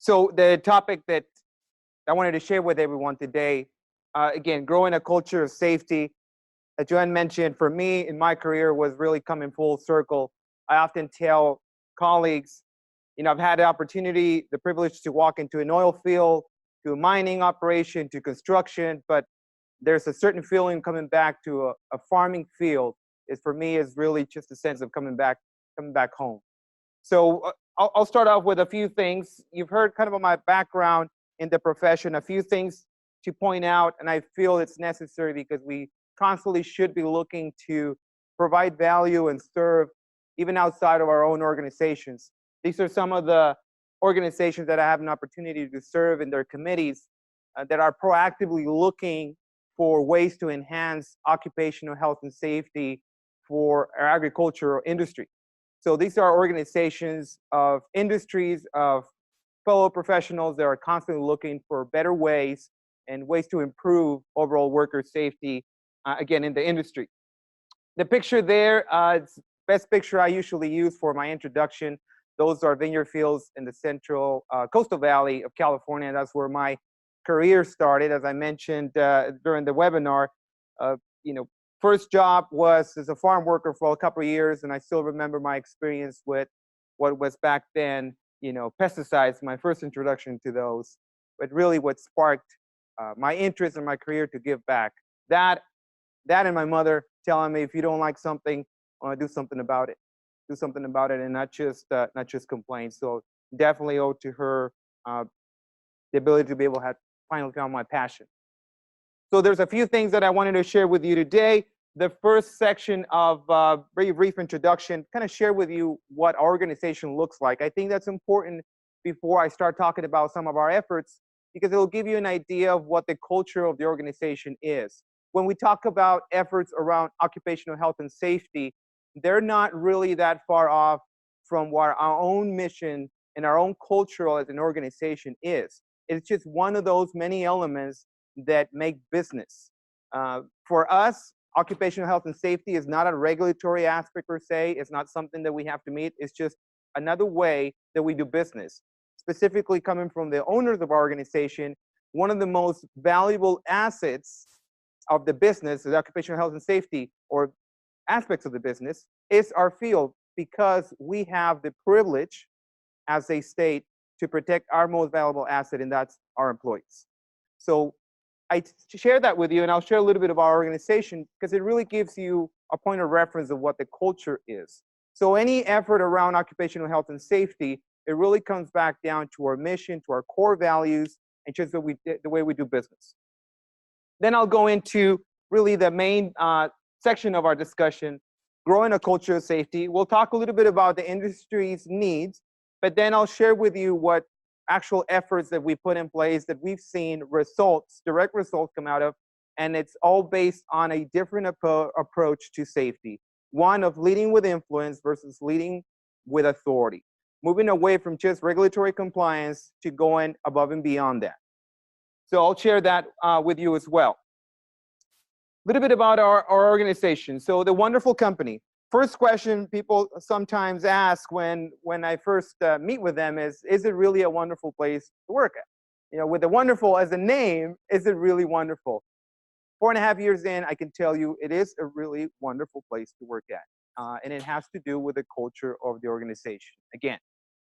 So the topic that I wanted to share with everyone today, again, growing a culture of safety, as Joanne mentioned, for me in my career was really coming full circle. I often tell colleagues, I've had the opportunity, the privilege to walk into an oil field, to a mining operation, to construction, but there's a certain feeling coming back to a farming field is for me is really just a sense of coming back home. So I'll start off with a few things. You've heard kind of about my background in the profession, a few things to point out, and I feel it's necessary because we constantly should be looking to provide value and serve even outside of our own organizations. These are some of the organizations that I have an opportunity to serve in their committees that are proactively looking for ways to enhance occupational health and safety for our agricultural industry. So these are organizations of industries, of fellow professionals that are constantly looking for better ways and ways to improve overall worker safety, again, in the industry. The picture there, it's the best picture I usually use for my introduction. Those are vineyard fields in the central coastal valley of California. That's where my career started. As I mentioned during the webinar, first job was as a farm worker for a couple of years, and I still remember my experience with what was back then, pesticides, my first introduction to those, but really what sparked my interest in my career to give back. That and my mother telling me, if you don't like something, I want to do something about it. Do something about it and not just complain. So definitely owe to her the ability to be able to have finally found my passion. So there's a few things that I wanted to share with you today. The first section of very brief introduction, kind of share with you what our organization looks like. I think that's important before I start talking about some of our efforts, because it will give you an idea of what the culture of the organization is. When we talk about efforts around occupational health and safety, they're not really that far off from what our own mission and our own culture as an organization is. It's just one of those many elements that make business. For us, occupational health and safety is not a regulatory aspect per se. It's not something that we have to meet. It's just another way that we do business. Specifically coming from the owners of our organization, one of the most valuable assets of the business is occupational health and safety, or aspects of the business, is our field, because we have the privilege as a state to protect our most valuable asset, and that's our employees. So I share that with you, and I'll share a little bit of our organization because it really gives you a point of reference of what the culture is. So any effort around occupational health and safety, it really comes back down to our mission, to our core values, and just the way we do business. Then I'll go into really the main section of our discussion, growing a culture of safety. We'll talk a little bit about the industry's needs, but then I'll share with you what actual efforts that we put in place that we've seen results, direct results come out of, and it's all based on a different approach to safety. One of leading with influence versus leading with authority. Moving away from just regulatory compliance to going above and beyond that. So I'll share that with you as well. A little bit about our organization. So the wonderful company. First question people sometimes ask when I first meet with them is it really a wonderful place to work at? With the wonderful as a name, is it really wonderful? 4.5 years in, I can tell you it is a really wonderful place to work at. And it has to do with the culture of the organization. Again,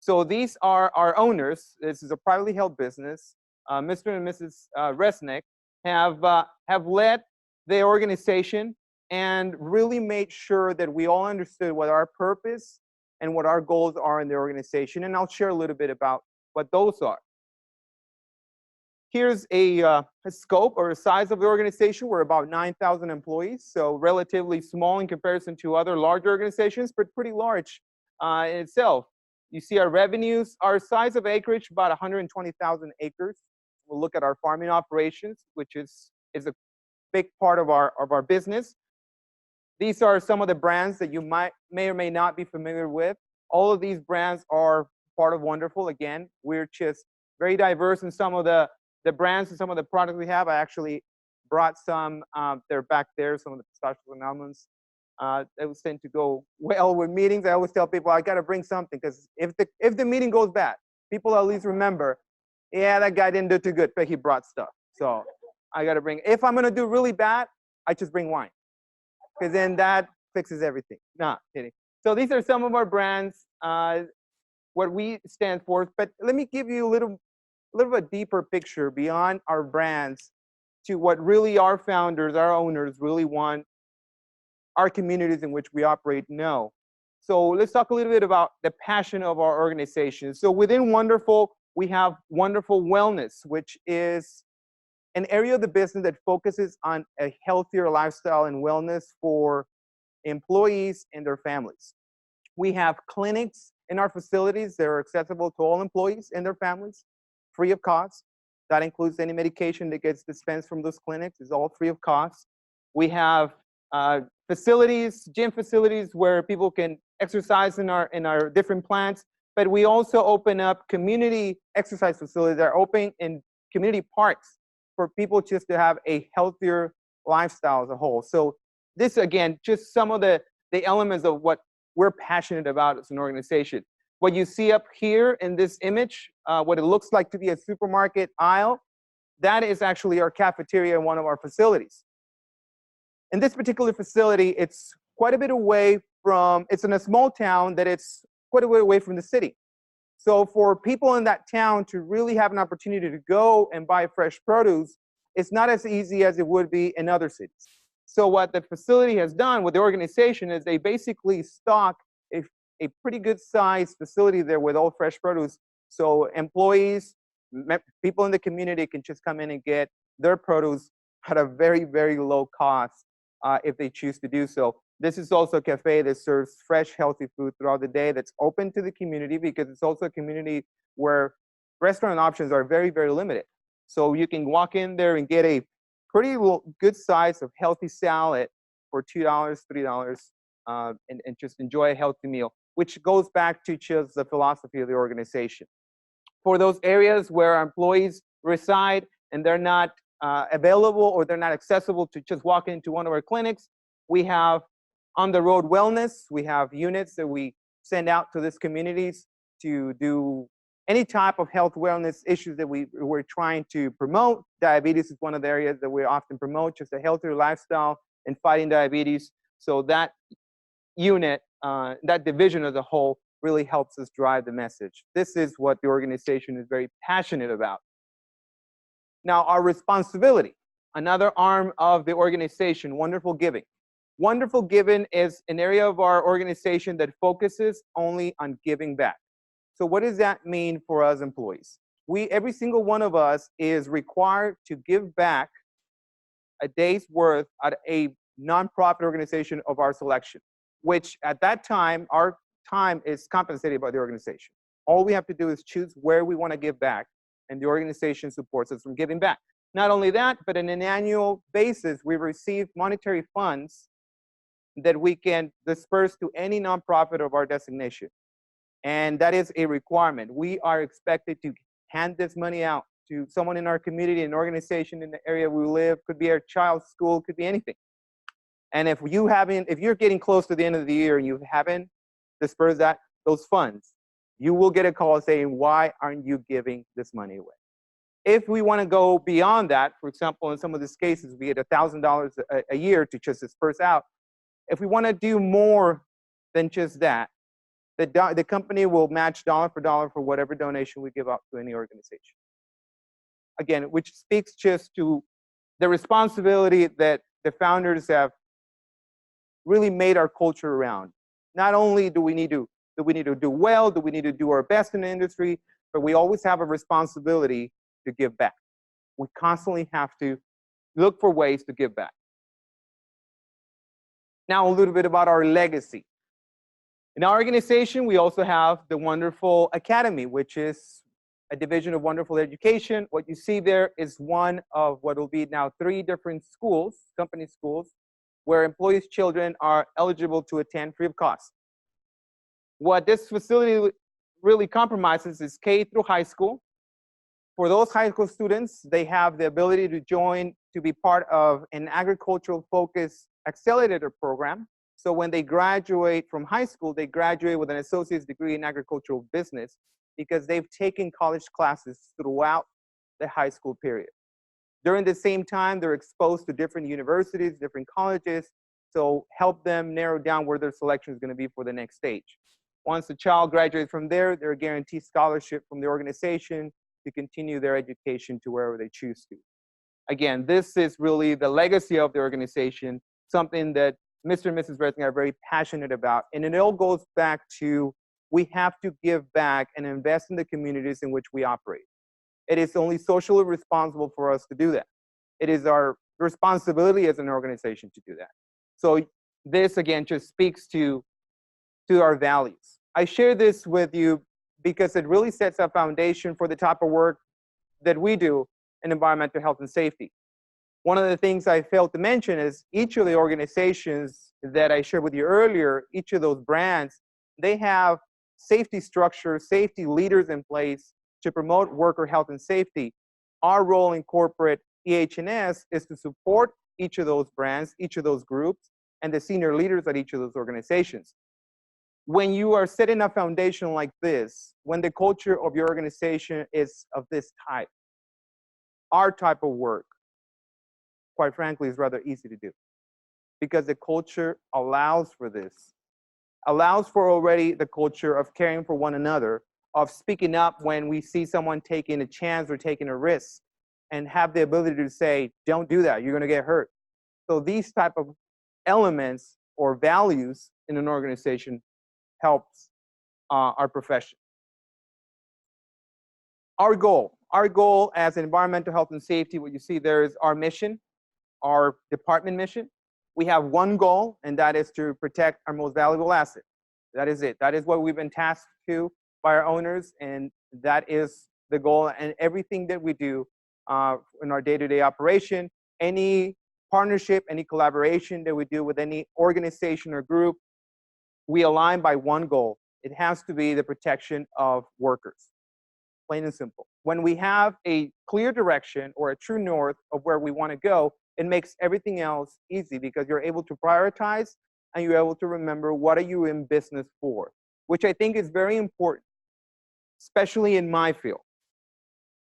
so these are our owners. This is a privately held business. Mr. and Mrs. Resnick have led the organization and really made sure that we all understood what our purpose and what our goals are in the organization. And I'll share a little bit about what those are. Here's a scope or a size of the organization. We're about 9,000 employees, so relatively small in comparison to other large organizations, but pretty large in itself. You see our revenues, our size of acreage, about 120,000 acres. We'll look at our farming operations, which is a big part of our business. These are some of the brands that you may or may not be familiar with. All of these brands are part of Wonderful. Again, we're just very diverse in some of the brands and some of the products we have. I actually brought some, they're back there, some of the pistachios and almonds. They would tend to go well with meetings. I always tell people I got to bring something because if the meeting goes bad, People at least remember, yeah, that guy didn't do too good, but he brought stuff. So I got to bring, if I'm going to do really bad, I just bring wine. Because then that fixes everything. Nah, kidding. So these are some of our brands, what we stand for. But let me give you a little bit deeper picture beyond our brands to what really our founders, our owners really want our communities in which we operate know. So let's talk a little bit about the passion of our organization. So within Wonderful, we have Wonderful Wellness, which is an area of the business that focuses on a healthier lifestyle and wellness for employees and their families. We have clinics in our facilities that are accessible to all employees and their families, free of cost. That includes any medication that gets dispensed from those clinics is all free of cost. We have facilities, gym facilities where people can exercise in our different plants, but we also open up community exercise facilities that are open in community parks for people just to have a healthier lifestyle as a whole. So this, again, just some of the elements of what we're passionate about as an organization. What you see up here in this image, what it looks like to be a supermarket aisle, that is actually our cafeteria in one of our facilities. In this particular facility, it's quite a bit away from, it's in a small town that it's quite a way away from the city. So for people in that town to really have an opportunity to go and buy fresh produce, it's not as easy as it would be in other cities. So what the facility has done with the organization is they basically stock a pretty good sized facility there with all fresh produce. So employees, people in the community can just come in and get their produce at a very, very low cost if they choose to do so. This is also a cafe that serves fresh, healthy food throughout the day that's open to the community because it's also a community where restaurant options are very, very limited. So you can walk in there and get a pretty good size of healthy salad for $2, $3, and just enjoy a healthy meal, which goes back to just the philosophy of the organization. For those areas where our employees reside and they're not available or they're not accessible to just walk into one of our clinics, we have on-the-road wellness. We have units that we send out to these communities to do any type of health wellness issues that we're trying to promote. Diabetes is one of the areas that we often promote, just a healthier lifestyle and fighting diabetes. So that unit, that division as a whole, really helps us drive the message. This is what the organization is very passionate about. Now, our responsibility, another arm of the organization, Wonderful Giving. Wonderful Giving is an area of our organization that focuses only on giving back. So what does that mean for us employees? Every single one of us is required to give back a day's worth at a nonprofit organization of our selection, which at that time, our time is compensated by the organization. All we have to do is choose where we want to give back, and the organization supports us from giving back. Not only that, but on an annual basis, we receive monetary funds that we can disperse to any nonprofit of our designation. And that is a requirement. We are expected to hand this money out to someone in our community, an organization in the area we live, could be our child's school, could be anything. And if you're getting close to the end of the year and you haven't dispersed those funds, you will get a call saying, why aren't you giving this money away? If we want to go beyond that, for example, in some of these cases, we get $1,000 a year to just disperse out. If we want to do more than just that, the company will match dollar for dollar for whatever donation we give out to any organization. Again, which speaks just to the responsibility that the founders have really made our culture around. Not only do we need to do well, do we need to do our best in the industry, but we always have a responsibility to give back. We constantly have to look for ways to give back. Now, a little bit about our legacy. In our organization, we also have the Wonderful Academy, which is a division of Wonderful Education. What you see there is one of what will be now 3 different schools, company schools, where employees' children are eligible to attend free of cost. What this facility really compromises is K through high school. For those high school students, they have the ability to be part of an agricultural focused accelerator program. So when they graduate from high school, they graduate with an associate's degree in agricultural business. because they've taken college classes throughout the high school period. During the same time, they're exposed to different universities, different colleges, so help them narrow down where their selection is going to be for the next stage. Once the child graduates from there, they're guaranteed scholarship from the organization to continue their education to wherever they choose to. Again, this is really the legacy of the organization, something that Mr. and Mrs. Resnick are very passionate about. And it all goes back to, we have to give back and invest in the communities in which we operate. It is only socially responsible for us to do that. It is our responsibility as an organization to do that. So this, again, just speaks to our values. I share this with you because it really sets a foundation for the type of work that we do in environmental health and safety. One of the things I failed to mention is each of the organizations that I shared with you earlier, each of those brands, they have safety structures, safety leaders in place to promote worker health and safety. Our role in corporate EH&S is to support each of those brands, each of those groups, and the senior leaders at each of those organizations. When you are setting a foundation like this, when the culture of your organization is of this type, our type of work, quite frankly, is rather easy to do because the culture allows for this, allows for already the culture of caring for one another, of speaking up when we see someone taking a chance or taking a risk, and have the ability to say, don't do that, you're going to get hurt. So these type of elements or values in an organization helps our profession. Our goal as environmental health and safety, what you see there is our mission, our department mission. We have one goal, and that is to protect our most valuable asset. That is it. That is what we've been tasked to by our owners, and that is the goal. And everything that we do in our day-to-day operation, any partnership, any collaboration that we do with any organization or group, we align by one goal. It has to be the protection of workers, plain and simple. When we have a clear direction or a true north of where we want to go, it makes everything else easy because you're able to prioritize and you're able to remember what are you in business for, which I think is very important, especially in my field.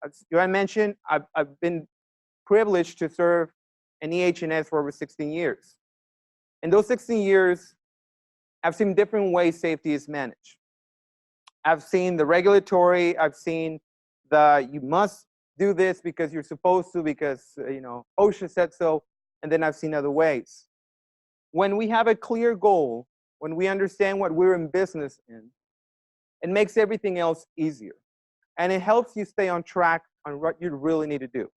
As I mentioned, I've been privileged to serve in EH&S for over 16 years. In those 16 years, I've seen different ways safety is managed. I've seen the regulatory, I've seen the you must do this because you're supposed to, because OSHA said so, and then I've seen other ways. When we have a clear goal, when we understand what we're in business in, it makes everything else easier. And it helps you stay on track on what you really need to do.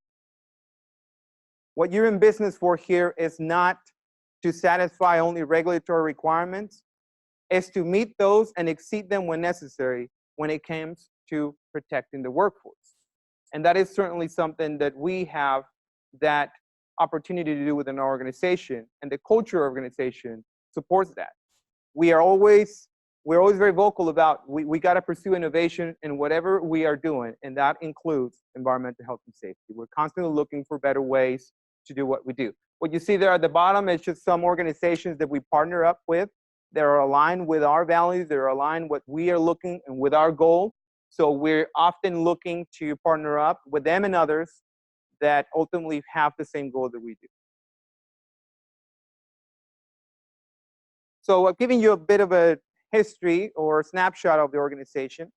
What you're in business for here is not to satisfy only regulatory requirements, is to meet those and exceed them when necessary when it comes to protecting the workforce. And that is certainly something that we have that opportunity to do within our organization, and the culture organization supports that. We're always very vocal about we got to pursue innovation in whatever we are doing, and that includes environmental health and safety. We're constantly looking for better ways to do what we do. What you see there at the bottom is just some organizations that we partner up with that are aligned with our values, that are aligned with what we are looking and with our goal. So we're often looking to partner up with them and others that ultimately have the same goal that we do. So I've given you a bit of a history or snapshot of the organization.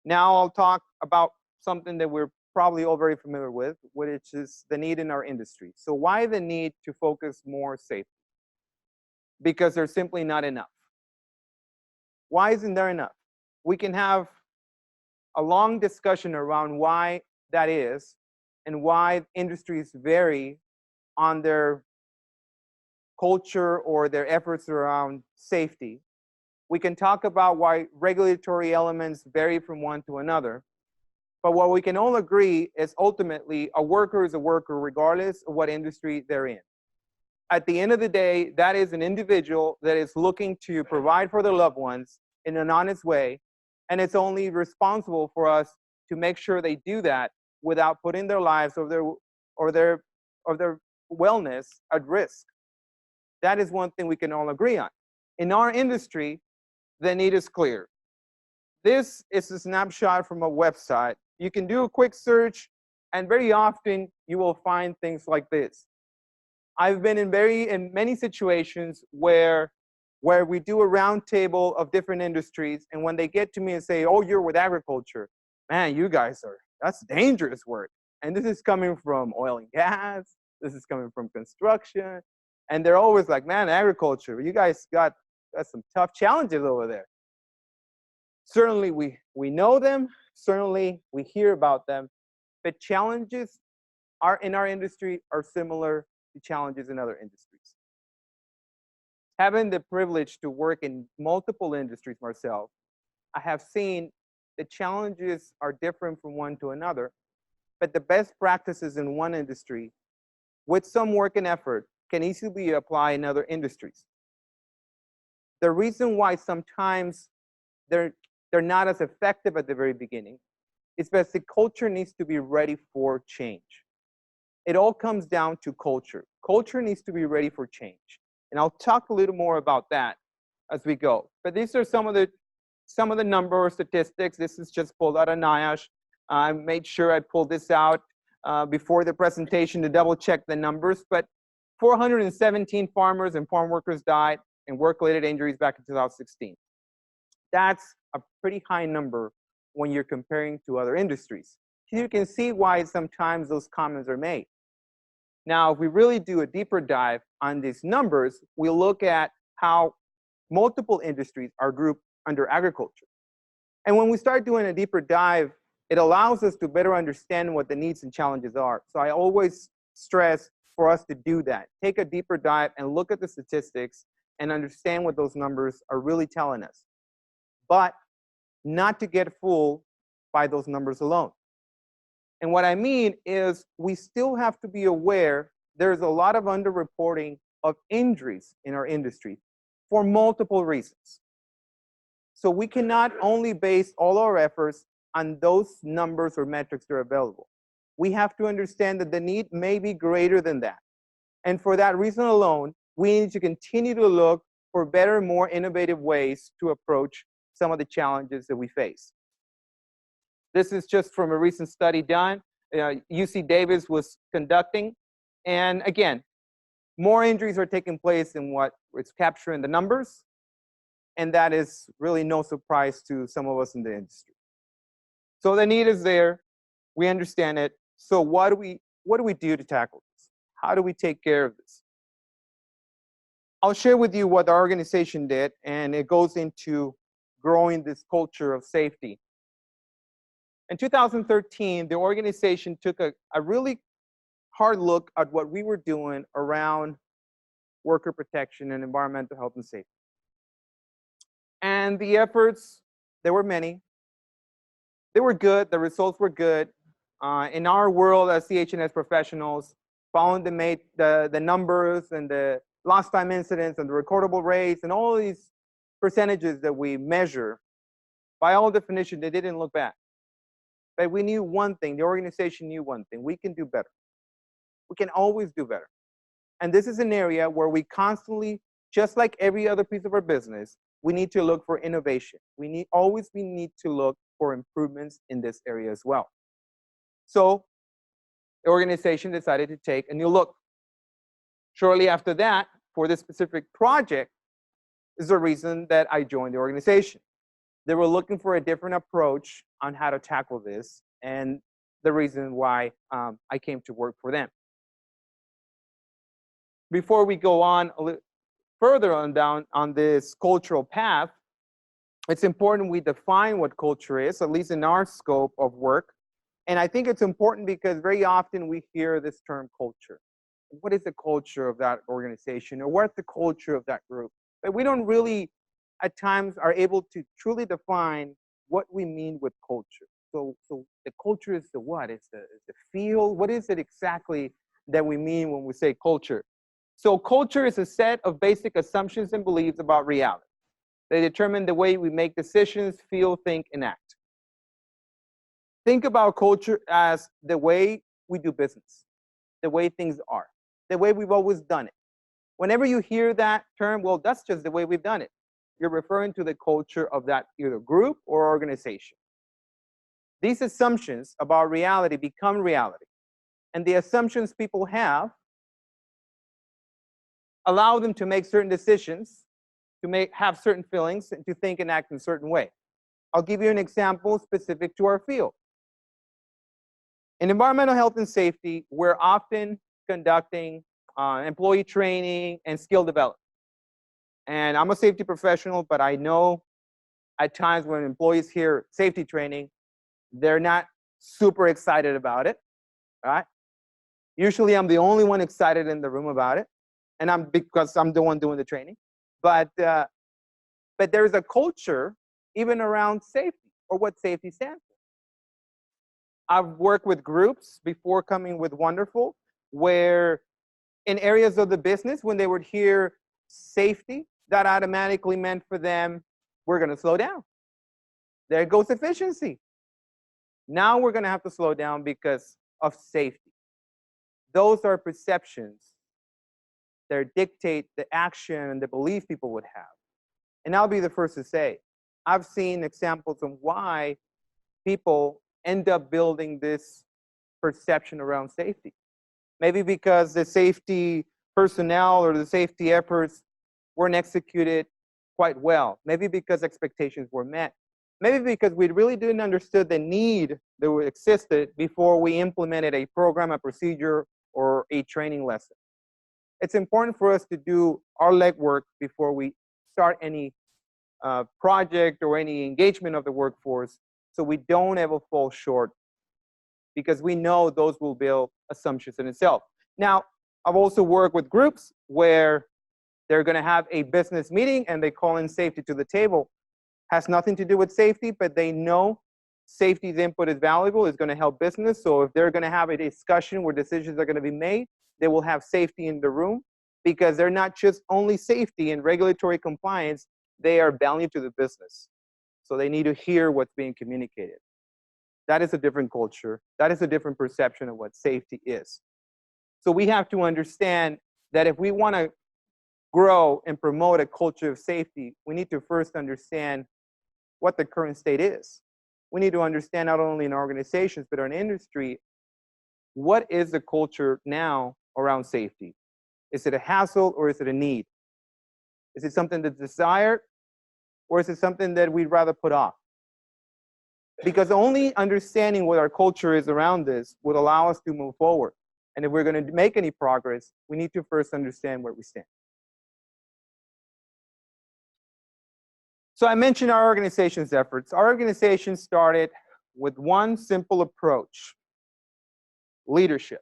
Now I'll talk about something that we're probably all very familiar with, which is the need in our industry. So why the need to focus more safety? Because there's simply not enough. Why isn't there enough? We can have a long discussion around why that is and why industries vary on their culture or their efforts around safety. We can talk about why regulatory elements vary from one to another. But what we can all agree is ultimately a worker is a worker regardless of what industry they're in. At the end of the day, that is an individual that is looking to provide for their loved ones in an honest way, and it's only responsible for us to make sure they do that without putting their lives or their wellness at risk. That is one thing we can all agree on. In our industry, the need is clear. This is a snapshot from a website. You can do a quick search, and very often you will find things like this. I've been in many situations where we do a roundtable of different industries, and when they get to me and say, "Oh, you're with agriculture, man, you guys that's dangerous work." And this is coming from oil and gas. This is coming from construction, and they're always like, "Man, agriculture, you guys got some tough challenges over there." Certainly, we know them. Certainly, we hear about them, but challenges in our industry are similar to challenges in other industries. Having the privilege to work in multiple industries myself, I have seen the challenges are different from one to another, but the best practices in one industry, with some work and effort, can easily be applied in other industries. The reason why sometimes they're not as effective at the very beginning is because the culture needs to be ready for change. It all comes down to culture. Culture needs to be ready for change. And I'll talk a little more about that as we go. But these are some of the number or statistics. This is just pulled out of NIOSH. I made sure I pulled this out before the presentation to double check the numbers. But 417 farmers and farm workers died in work-related injuries back in 2016. That's a pretty high number when you're comparing to other industries. You can see why sometimes those comments are made. Now, if we really do a deeper dive on these numbers, we look at how multiple industries are grouped under agriculture. And when we start doing a deeper dive, it allows us to better understand what the needs and challenges are. So I always stress for us to do that. Take a deeper dive and look at the statistics and understand what those numbers are really telling us. But not to get fooled by those numbers alone. And what I mean is we still have to be aware there's a lot of underreporting of injuries in our industry for multiple reasons. So we cannot only base all our efforts on those numbers or metrics that are available. We have to understand that the need may be greater than that. And for that reason alone, we need to continue to look for better, more innovative ways to approach some of the challenges that we face. This is just from a recent study done. UC Davis was conducting. And again, more injuries are taking place than what it's capturing the numbers. And that is really no surprise to some of us in the industry. So the need is there. We understand it. So what do we do to tackle this? How do we take care of this? I'll share with you what our organization did, and it goes into growing this culture of safety. In 2013, the organization took a really hard look at what we were doing around worker protection and environmental health and safety. And the efforts, there were many. They were good. The results were good. In our world as EHS professionals, following the numbers and the lost time incidents and the recordable rates and all these percentages that we measure, by all definition, they didn't look bad. But we knew one thing, the organization knew one thing, we can do better. We can always do better. And this is an area where we constantly, just like every other piece of our business, we need to look for innovation. We need to look for improvements in this area as well. So the organization decided to take a new look. Shortly after that, for this specific project, is the reason that I joined the organization. They were looking for a different approach on how to tackle this, and the reason why I came to work for them. Before we go on a little further on down on this cultural path, it's important we define what culture is, at least in our scope of work. And I think it's important because very often we hear this term culture. What is the culture of that organization, or what's the culture of that group? But we don't really, at times, are able to truly define what we mean with culture. So the culture is the what? It's the feel. What is it exactly that we mean when we say culture? So culture is a set of basic assumptions and beliefs about reality. They determine the way we make decisions, feel, think, and act. Think about culture as the way we do business, the way things are, the way we've always done it. Whenever you hear that term, well, that's just the way we've done it. you're referring to the culture of that either group or organization. These assumptions about reality become reality. And the assumptions people have allow them to make certain decisions, to have certain feelings, and to think and act in a certain way. I'll give you an example specific to our field. In environmental health and safety, we're often conducting employee training and skill development. And I'm a safety professional, but I know at times when employees hear safety training, they're not super excited about it, right? Usually I'm the only one excited in the room about it, and because I'm the one doing the training. But there's a culture even around safety or what safety stands for. I've worked with groups before coming with Wonderful, where in areas of the business, when they would hear safety, that automatically meant for them, we're going to slow down. There goes efficiency. Now we're going to have to slow down because of safety. Those are perceptions that dictate the action and the belief people would have. And I'll be the first to say, I've seen examples of why people end up building this perception around safety. Maybe because the safety personnel or the safety efforts weren't executed quite well. Maybe because expectations were met. Maybe because we really didn't understand the need that existed before we implemented a program, a procedure, or a training lesson. It's important for us to do our legwork before we start any project or any engagement of the workforce, so we don't ever fall short, because we know those will build assumptions in itself. Now, I've also worked with groups where they're going to have a business meeting and they call in safety to the table. Has nothing to do with safety, but they know safety's input is valuable, is going to help business. So if they're going to have a discussion where decisions are going to be made, they will have safety in the room, because they're not just only safety and regulatory compliance, they are value to the business. So they need to hear what's being communicated. That is a different culture. That is a different perception of what safety is. So we have to understand that if we want to grow and promote a culture of safety, we need to first understand what the current state is. We need to understand not only in organizations, but in industry, what is the culture now around safety? Is it a hassle or is it a need? Is it something that's desired or is it something that we'd rather put off? Because only understanding what our culture is around this would allow us to move forward. And if we're going to make any progress, we need to first understand where we stand. So I mentioned our organization's efforts. Our organization started with one simple approach: leadership.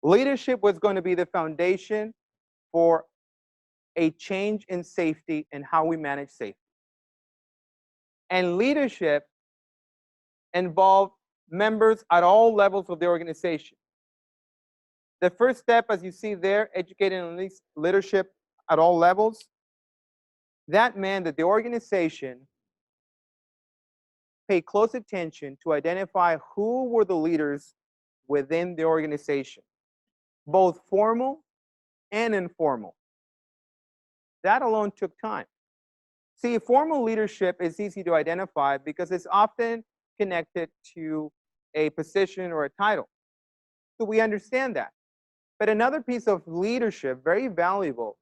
Leadership was going to be the foundation for a change in safety and how we manage safety. And leadership involved members at all levels of the organization. The first step, as you see there, educating on leadership at all levels, that meant that the organization paid close attention to identify who were the leaders within the organization, both formal and informal. That alone took time. See, formal leadership is easy to identify because it's often connected to a position or a title. So we understand that. But another piece of leadership, very valuable,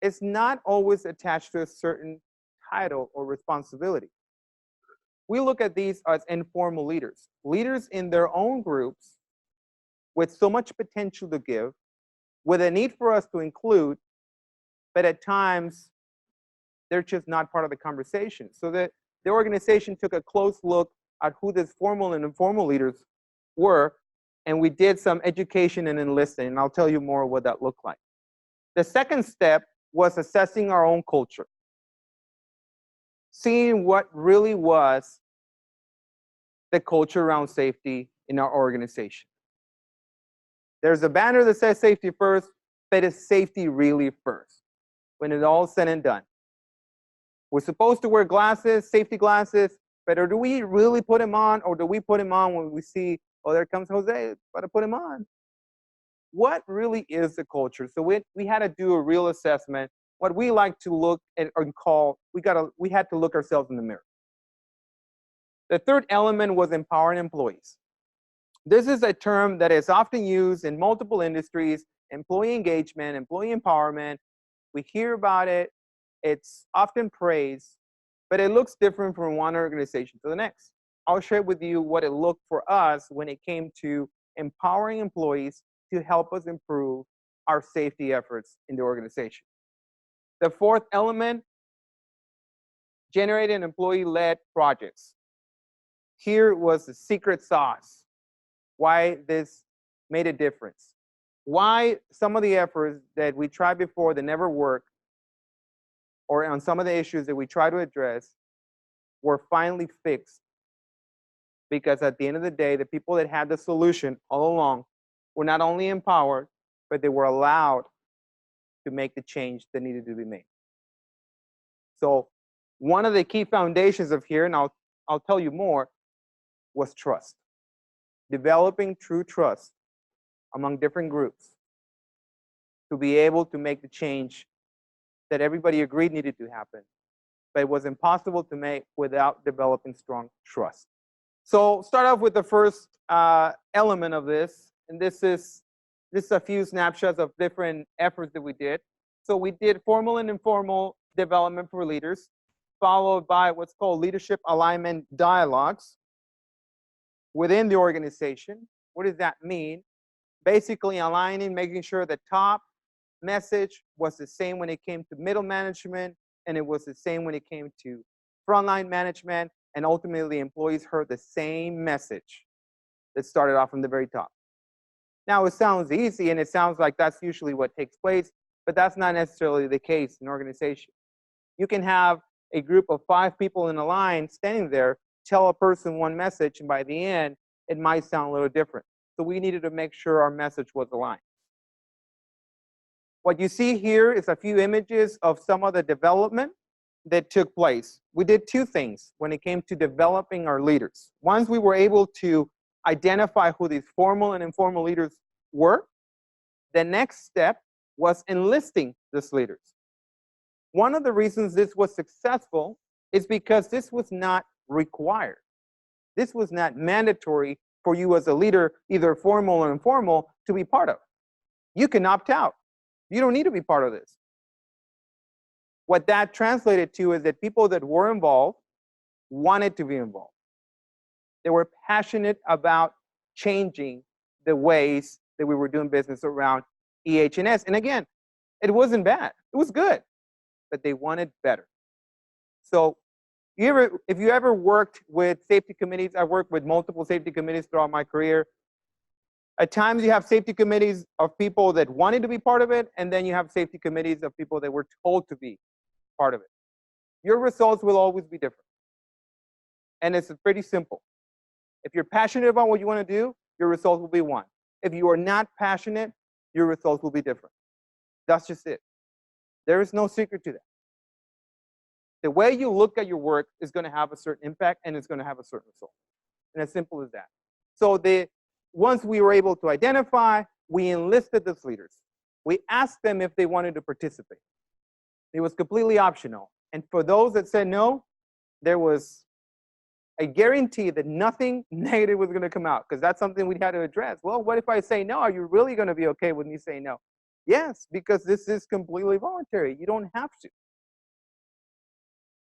is not always attached to a certain title or responsibility. We look at these as informal leaders, leaders in their own groups with so much potential to give, with a need for us to include, but at times they're just not part of the conversation. So the organization took a close look at who these formal and informal leaders were, and we did some education and enlisting, and I'll tell you more what that looked like. The second step was assessing our own culture, seeing what really was the culture around safety in our organization. There's a banner that says safety first, but is safety really first when it's all said and done? We're supposed to wear glasses, safety glasses, but do we really put them on, or do we put them on when we see, oh, there comes Jose, better put him on? What really is the culture? So we had to do a real assessment. what we like to look at and call, we had to look ourselves in the mirror. The third element was empowering employees. This is a term that is often used in multiple industries: employee engagement, employee empowerment. We hear about it, it's often praised, but it looks different from one organization to the next. I'll share with you what it looked for us when it came to empowering employees to help us improve our safety efforts in the organization. The fourth element, generating employee-led projects. Here was the secret sauce, why this made a difference. Why some of the efforts that we tried before that never worked, or on some of the issues that we try to address, were finally fixed. Because at the end of the day, the people that had the solution all along were not only empowered, but they were allowed to make the change that needed to be made. So one of the key foundations of here, and I'll tell you more, was trust. Developing true trust among different groups to be able to make the change that everybody agreed needed to happen, but it was impossible to make without developing strong trust. So start off with the first element of this, and this is a few snapshots of different efforts that we did. So we did formal and informal development for leaders, followed by what's called leadership alignment dialogues within the organization. What does that mean? Basically aligning, making sure the top message was the same when it came to middle management, and it was the same when it came to frontline management, and ultimately employees heard the same message that started off from the very top. Now it sounds easy, and it sounds like that's usually what takes place, but that's not necessarily the case in an organization. You can have a group of 5 people in a line standing there, tell a person one message, and by the end, it might sound a little different. So we needed to make sure our message was aligned. What you see here is a few images of some of the development that took place. We did 2 things when it came to developing our leaders. Once we were able to identify who these formal and informal leaders were, the next step was enlisting these leaders. One of the reasons this was successful is because this was not required. This was not mandatory for you as a leader, either formal or informal, to be part of. You can opt out. You don't need to be part of this. What that translated to is that people that were involved wanted to be involved. They were passionate about changing the ways that we were doing business around EHS. And again, it wasn't bad. It was good, but they wanted better. So if you ever worked with safety committees, I worked with multiple safety committees throughout my career. At times you have safety committees of people that wanted to be part of it, and then you have safety committees of people that were told to be part of it. Your results will always be different. And it's pretty simple. If you're passionate about what you want to do, your results will be one. If you are not passionate, your results will be different. That's just it. There is no secret to that. The way you look at your work is going to have a certain impact, and it's going to have a certain result. And as simple as that. So once we were able to identify, we enlisted those leaders. We asked them if they wanted to participate. It was completely optional. And for those that said no, there was a guarantee that nothing negative was going to come out, because that's something we had to address. Well, what if I say no? Are you really going to be okay with me saying no? Yes, because this is completely voluntary. You don't have to.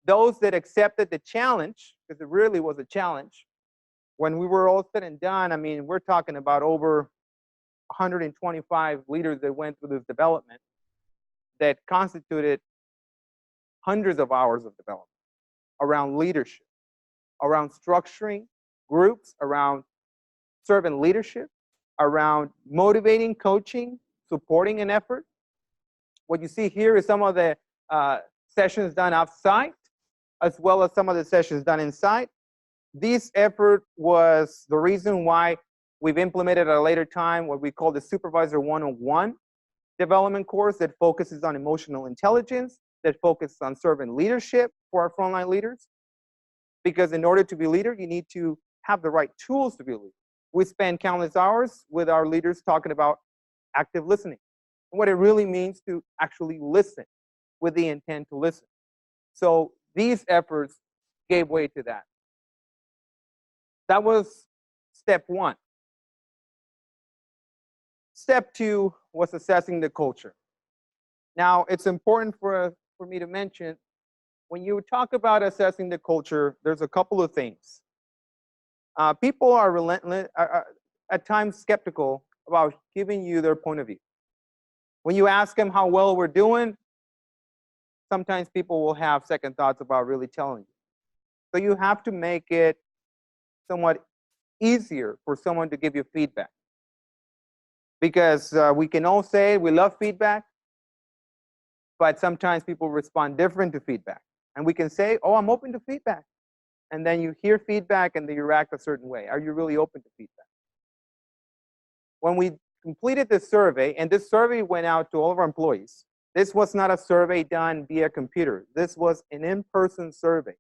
Those that accepted the challenge, because it really was a challenge, when we were all said and done, I mean, we're talking about over 125 leaders that went through this development that constituted hundreds of hours of development around leadership, around structuring groups, around servant leadership, around motivating, coaching, supporting an effort. What you see here is some of the sessions done outside, as well as some of the sessions done inside. This effort was the reason why we've implemented at a later time what we call the Supervisor 101 development course that focuses on emotional intelligence, that focuses on servant leadership for our frontline leaders. Because in order to be a leader, you need to have the right tools to be a leader. We spend countless hours with our leaders talking about active listening and what it really means to actually listen. with the intent to listen. So these efforts gave way to that. That was step one. Step two was assessing the culture. Now, it's important for me to mention, when you talk about assessing the culture, there's a couple of things. People are relentless, at times skeptical about giving you their point of view. When you ask them how well we're doing, sometimes people will have second thoughts about really telling you. So you have to make it somewhat easier for someone to give you feedback. Because we can all say we love feedback, but sometimes people respond different to feedback. And we can say, oh, I'm open to feedback. And then you hear feedback and then you react a certain way. Are you really open to feedback? When we completed this survey, and this survey went out to all of our employees, this was not a survey done via computer. This was an in-person survey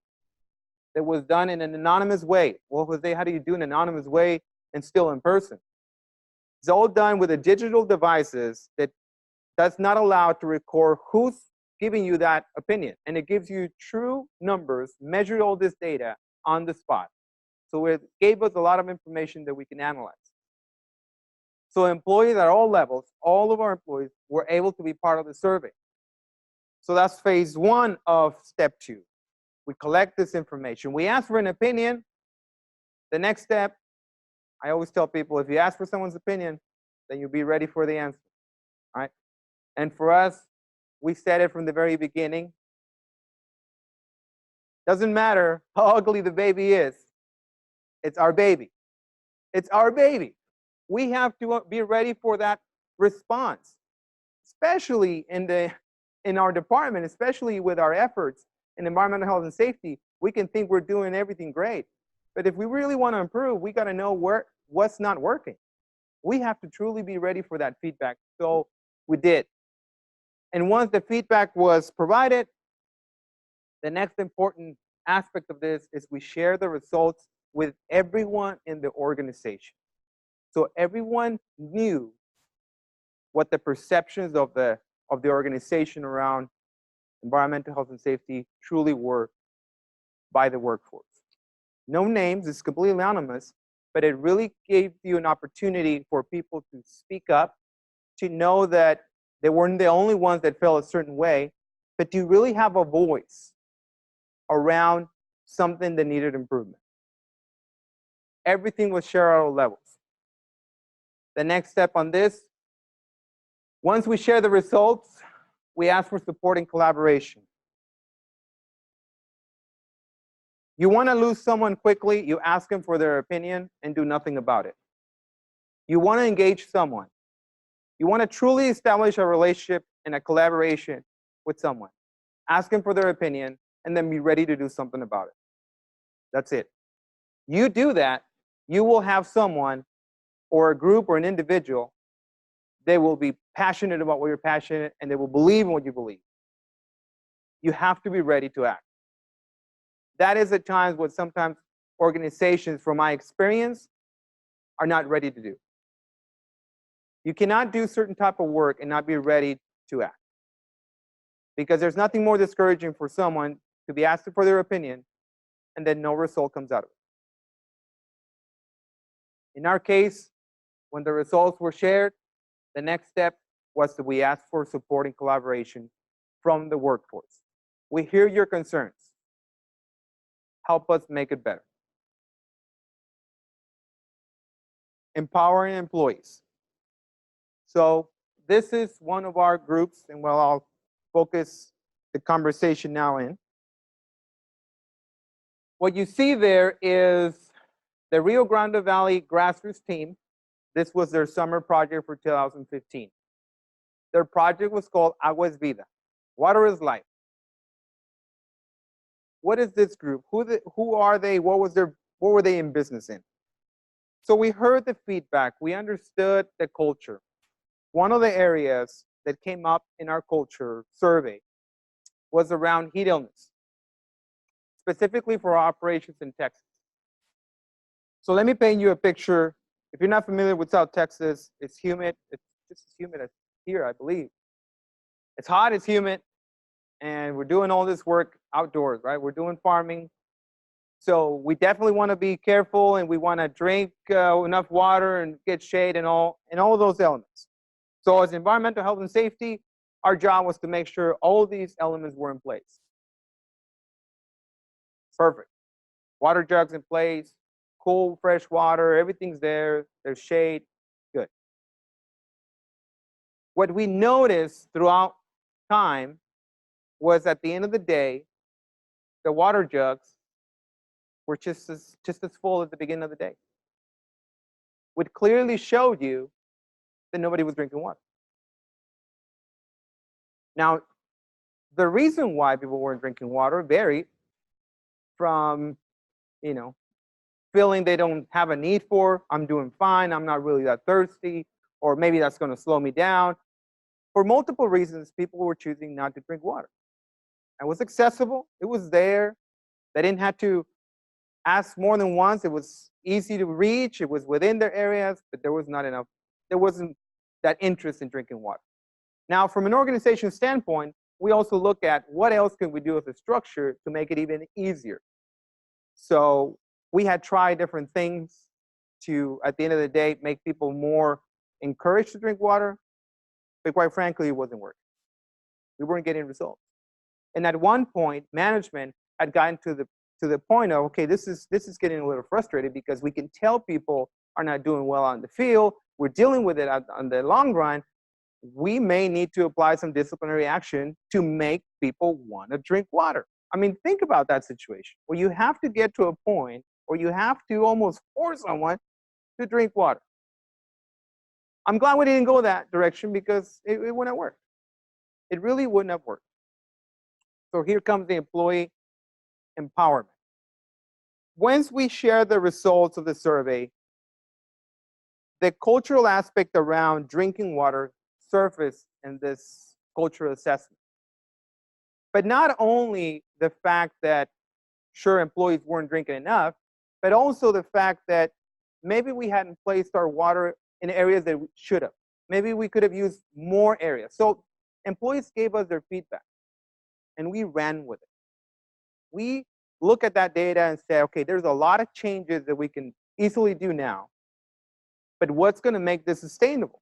that was done in an anonymous way. Well, Jose, how do you do an anonymous way and still in person? It's all done with the digital devices that does not allow to record who's giving you that opinion. And it gives you true numbers, measured all this data on the spot. So it gave us a lot of information that we can analyze. So employees at all levels, all of our employees were able to be part of the survey. So that's phase one of step two. We collect this information. We ask for an opinion. The next step, I always tell people, if you ask for someone's opinion, then you'll be ready for the answer, all right? And for us, we said it from the very beginning. Doesn't matter how ugly the baby is. It's our baby. It's our baby. We have to be ready for that response, especially in our department, especially with our efforts in environmental health and safety. We can think we're doing everything great. But if we really want to improve, we got to know what's not working. We have to truly be ready for that feedback. So we did. And once the feedback was provided, the next important aspect of this is we share the results with everyone in the organization. So everyone knew what the perceptions of the organization around environmental health and safety truly were by the workforce. No names, it's completely anonymous, but it really gave you an opportunity for people to speak up, to know that they weren't the only ones that felt a certain way, but to really have a voice around something that needed improvement. Everything was shared at all levels. The next step on this, once we share the results, we ask for support and collaboration. You want to lose someone quickly, you ask them for their opinion and do nothing about it. You want to engage someone. You want to truly establish a relationship and a collaboration with someone. Ask them for their opinion and then be ready to do something about it. That's it. You do that, you will have someone or a group or an individual, they will be passionate about what you're passionate and they will believe in what you believe. You have to be ready to act. That is at times what sometimes organizations, from my experience, are not ready to do. You cannot do certain type of work and not be ready to act. Because there's nothing more discouraging for someone to be asked for their opinion and then no result comes out of it. In our case, when the results were shared, the next step was that we asked for support and collaboration from the workforce. We hear your concerns. Help us make it better. Empowering employees. So this is one of our groups, and well, I'll focus the conversation now in. What you see there is the Rio Grande Valley Grassroots Team. This was their summer project for 2015. Their project was called Agua es Vida. Water is life. What is this group? Who are they? What were they in business in? So we heard the feedback. We understood the culture. One of the areas that came up in our culture survey was around heat illness, specifically for operations in Texas. So let me paint you a picture. If you're not familiar with South Texas, it's humid. It's just as humid as here, I believe. It's hot, it's humid. and we're doing all this work outdoors, right? We're doing farming. So we definitely want to be careful, and we want to drink enough water and get shade and all those elements. So as environmental health and safety, our job was to make sure all these elements were in place. Perfect. Water jugs in place, cool, fresh water, everything's there, there's shade, good. What we noticed throughout time was at the end of the day, the water jugs were just as full at the beginning of the day, which clearly showed you that nobody was drinking water. Now, the reason why people weren't drinking water varied from, feeling they don't have a need for, I'm doing fine, I'm not really that thirsty, or maybe that's going to slow me down. For multiple reasons, people were choosing not to drink water. It was accessible, it was there. They didn't have to ask more than once. It was easy to reach, it was within their areas, but there wasn't that interest in drinking water. Now, from an organization standpoint, we also look at what else can we do as a structure to make it even easier. So we had tried different things to, at the end of the day, make people more encouraged to drink water, but quite frankly, it wasn't working. We weren't getting results. And at one point, management had gotten to the point of, okay, this is getting a little frustrated because we can tell people are not doing well on the field. We're dealing with it on the long run. We may need to apply some disciplinary action to make people want to drink water. I mean, think about that situation where you have to get to a point where you have to almost force someone to drink water. I'm glad we didn't go that direction because it wouldn't have worked. It really wouldn't have worked. So here comes the employee empowerment. Once we share the results of the survey, the cultural aspect around drinking water surfaced in this cultural assessment. But not only the fact that, sure, employees weren't drinking enough, but also the fact that maybe we hadn't placed our water in areas that we should have. Maybe we could have used more areas. So employees gave us their feedback, and we ran with it. We look at that data and say, okay, there's a lot of changes that we can easily do now, but what's going to make this sustainable?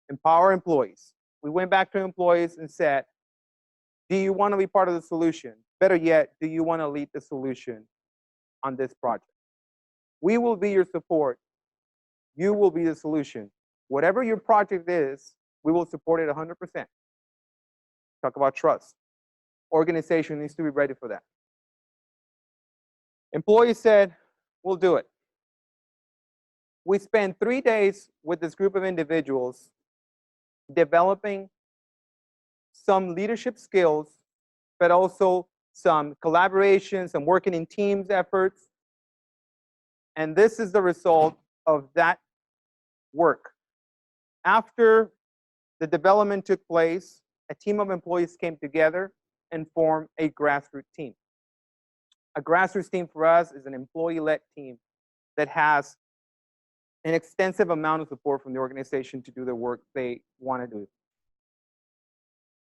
Empower employees. We went back to employees and said, do you want to be part of the solution? Better yet, do you want to lead the solution on this project? We will be your support. You will be the solution. Whatever your project is, we will support it 100%. Talk about trust. Organization needs to be ready for that. Employees said, we'll do it. We spent 3 days with this group of individuals developing some leadership skills, but also some collaboration, some working in teams efforts. And this is the result of that work. After the development took place, a team of employees came together and formed a grassroots team. A grassroots team for us is an employee-led team that has an extensive amount of support from the organization to do the work they want to do.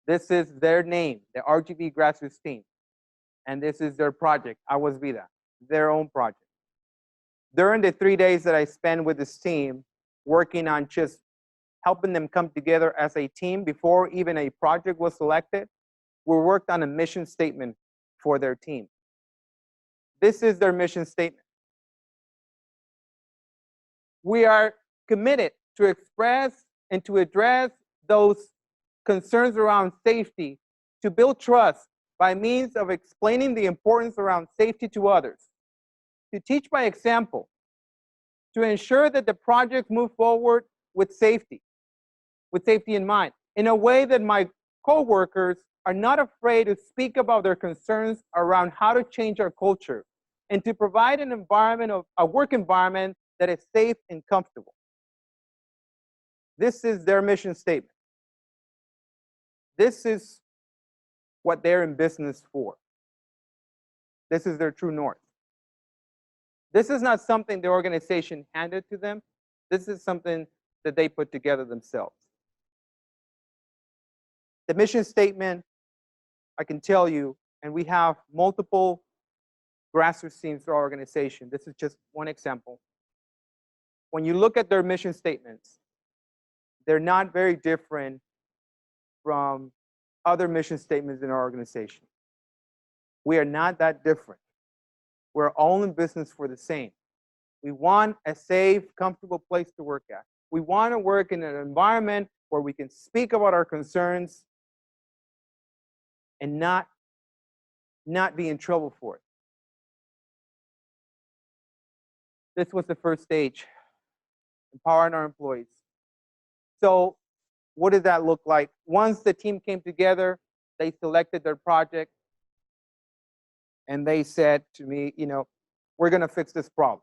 This is their name, the RGB Grassroots Team. And this is their project, Aguas Vida, their own project. During the 3 days that I spent with this team, working on just helping them come together as a team before even a project was selected, we worked on a mission statement for their team. This is their mission statement. We are committed to express and to address those concerns around safety, to build trust by means of explaining the importance around safety to others, to teach by example, to ensure that the projects move forward with safety in mind, in a way that my coworkers are not afraid to speak about their concerns around how to change our culture and to provide an environment of a work environment that is safe and comfortable. This is their mission statement. This is what they're in business for. This is their true north. This is not something the organization handed to them. This is something that they put together themselves. The mission statement, I can tell you, and we have multiple grassroots teams through our organization. This is just one example. When you look at their mission statements, they're not very different from other mission statements in our organization. We are not that different. We're all in business for the same. We want a safe, comfortable place to work at. We want to work in an environment where we can speak about our concerns and not be in trouble for it. This was the first stage, empowering our employees. So what did that look like? Once the team came together, they selected their project, and they said to me, you know, we're going to fix this problem.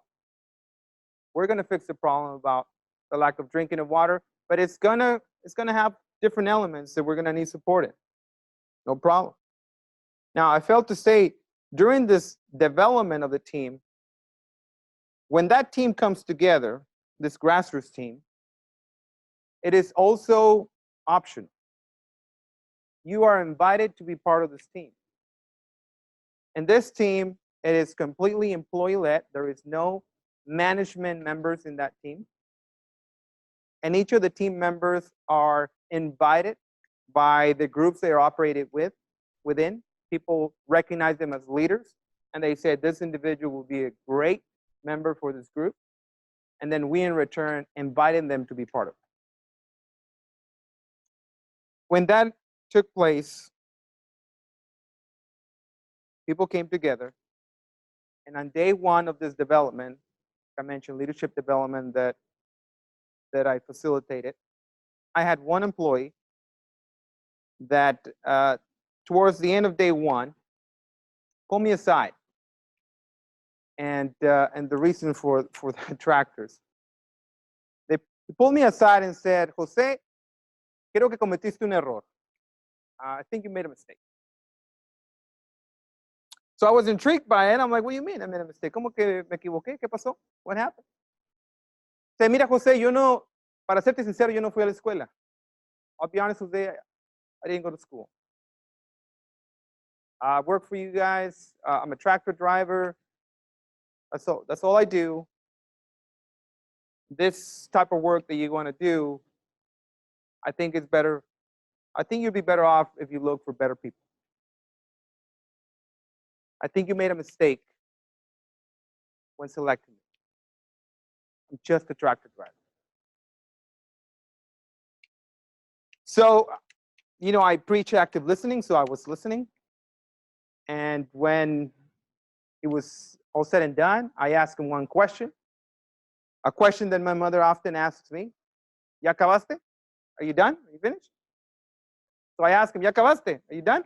We're going to fix the problem about the lack of drinking of water, but it's going to have different elements that we're going to need support in. No problem. Now, I failed to say, during this development of the team, when that team comes together, this grassroots team, it is also optional. You are invited to be part of this team. And this team, it is completely employee-led. There is no management members in that team. And each of the team members are invited by the groups they are operated within. People recognize them as leaders, and they say this individual will be a great member for this group. And then we, in return, invited them to be part of it. When that took place, people came together, and on day one of this development, I mentioned leadership development that I facilitated, I had one employee that towards the end of day one pulled me aside, and the reason for the tractors. They pulled me aside and said, Jose, creo que cometiste un error. I think you made a mistake. So I was intrigued by it. I'm like, what do you mean I made a mistake? ¿Cómo que me equivoqué? ¿Qué pasó? What happened? Say, mira, Jose, yo no, para serte sincero, yo no fui a la escuela. I'll be honest with you, I didn't go to school. I work for you guys. I'm a tractor driver. That's all I do. This type of work that you want to do, I think it's better. I think you'd be better off if you look for better people. I think you made a mistake when selecting me. I'm just a tractor driver. So, you know, I preach active listening, so I was listening. And when it was all said and done, I asked him one question, a question that my mother often asks me. ¿Ya acabaste? Are you done? Are you finished? So I asked him, ¿Ya acabaste? Are you done?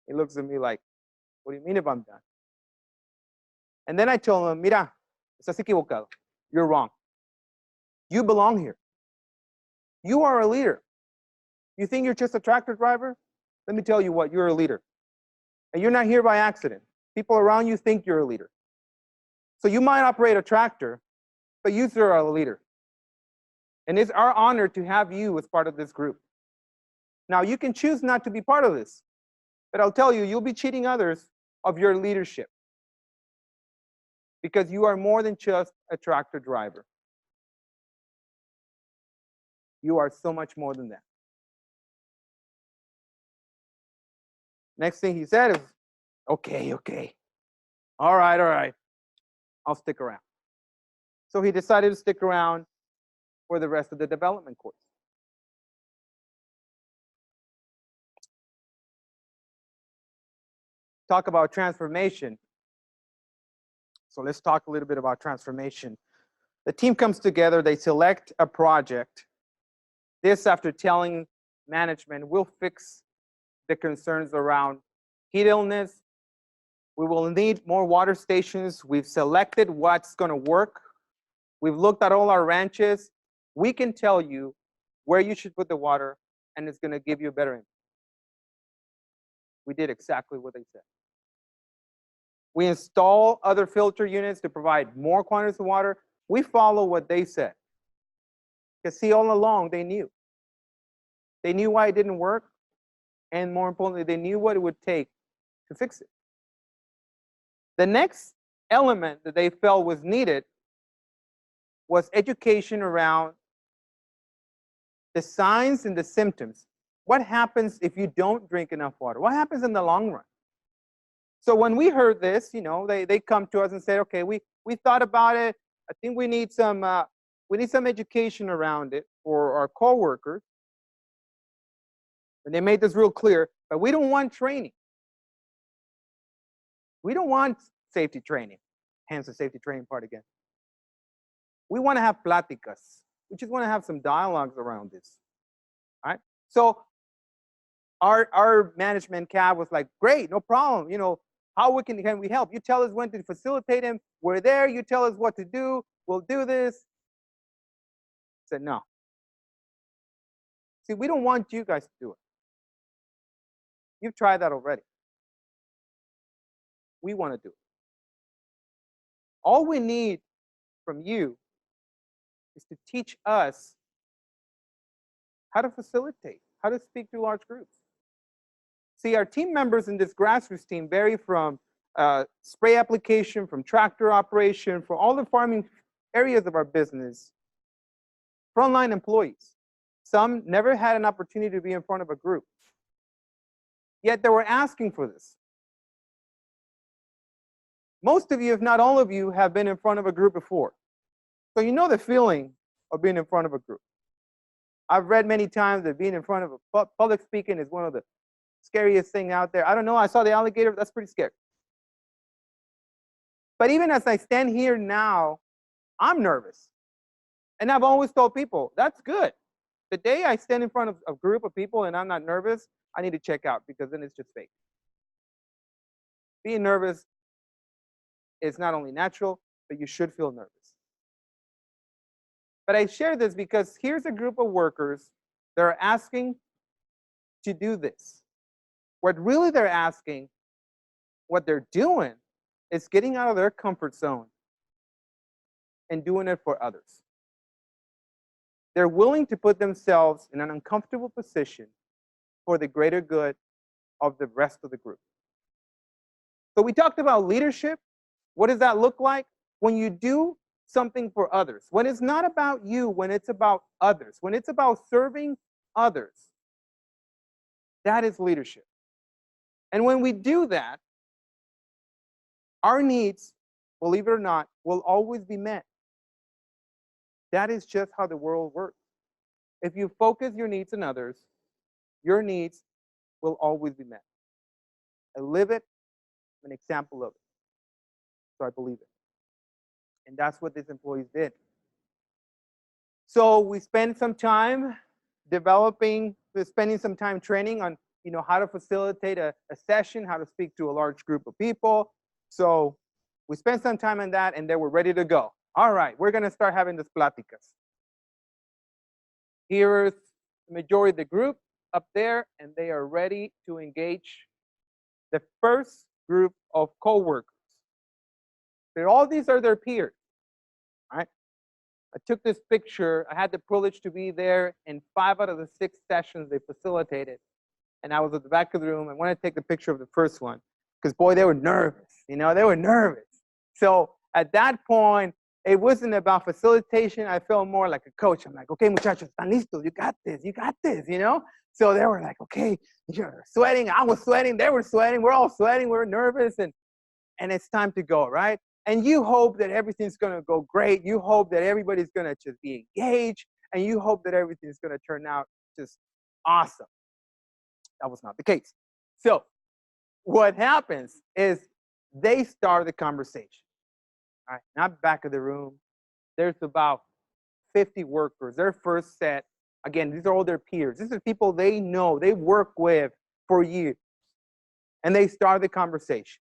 He looks at me like, what do you mean if I'm done? And then I told him, mira, estás equivocado. You're wrong. You belong here. You are a leader. You think you're just a tractor driver? Let me tell you what, you're a leader. And you're not here by accident. People around you think you're a leader. So you might operate a tractor, but you are a leader. And it's our honor to have you as part of this group. Now, you can choose not to be part of this, but I'll tell you, you'll be cheating others of your leadership because you are more than just a tractor driver. You are so much more than that. Next thing he said is, okay. All right. I'll stick around. So he decided to stick around for the rest of the development course. Talk about transformation. So let's talk a little bit about transformation. The team comes together, they select a project. This after telling management, we'll fix the concerns around heat illness. We will need more water stations. We've selected what's going to work. We've looked at all our ranches. We can tell you where you should put the water, and it's going to give you a better impact. We did exactly what they said. We install other filter units to provide more quantities of water. We follow what they said. Because see, all along, they knew. They knew why it didn't work. And more importantly, they knew what it would take to fix it. The next element that they felt was needed was education around the signs and the symptoms. What happens if you don't drink enough water? What happens in the long run? So when we heard this, they come to us and say, okay, we thought about it. I think we need some education around it for our coworkers. And they made this real clear, but we don't want training. We don't want safety training, hence the safety training part again. We want to have pláticas. We just want to have some dialogues around this. All right? So our management cab was like, great, no problem. How can we help? You tell us when to facilitate him. We're there. You tell us what to do. We'll do this. I said, no. See, we don't want you guys to do it. You've tried that already. We want to do it. All we need from you is to teach us how to facilitate, how to speak to large groups. See, our team members in this grassroots team vary from spray application, from tractor operation, from all the farming areas of our business, frontline employees. Some never had an opportunity to be in front of a group. Yet they were asking for this. Most of you, if not all of you, have been in front of a group before. So you know the feeling of being in front of a group. I've read many times that being in front of a public speaking is one of the scariest things out there. I don't know, I saw the alligator, that's pretty scary. But even as I stand here now, I'm nervous. And I've always told people, that's good. The day I stand in front of a group of people and I'm not nervous, I need to check out because then it's just fake. Being nervous is not only natural, but you should feel nervous. But I share this because here's a group of workers that are asking to do this. What really they're asking, what they're doing, is getting out of their comfort zone and doing it for others. They're willing to put themselves in an uncomfortable position for the greater good of the rest of the group. So we talked about leadership. What does that look like? When you do something for others, when it's not about you, when it's about others, when it's about serving others, that is leadership. And when we do that, our needs, believe it or not, will always be met. That is just how the world works. If you focus your needs on others, your needs will always be met. I live it, I'm an example of it. So I believe it. And that's what these employees did. So we spent some time spending some time training on how to facilitate a session, how to speak to a large group of people. So we spent some time on that and then we're ready to go. All right, we're gonna start having these pláticas. Here's the majority of the group up there and they are ready to engage the first group of co-workers. All these are their peers. All right. I took this picture. I had the privilege to be there in 5 out of the 6 sessions they facilitated. And I was at the back of the room. I wanted to take the picture of the first one because, boy, they were nervous. They were nervous. So at that point, it wasn't about facilitation. I felt more like a coach. I'm like, okay, muchachos, están listos. You got this. You got this, So they were like, okay, you're sweating. I was sweating. They were sweating. We're all sweating. We're nervous. And it's time to go, right? And you hope that everything's going to go great. You hope that everybody's going to just be engaged. And you hope that everything's going to turn out just awesome. That was not the case. So what happens is they start the conversation. All right, now back of the room. There's about 50 workers. Their first set, again, these are all their peers. These are people they know, they work with for years. And they start the conversation.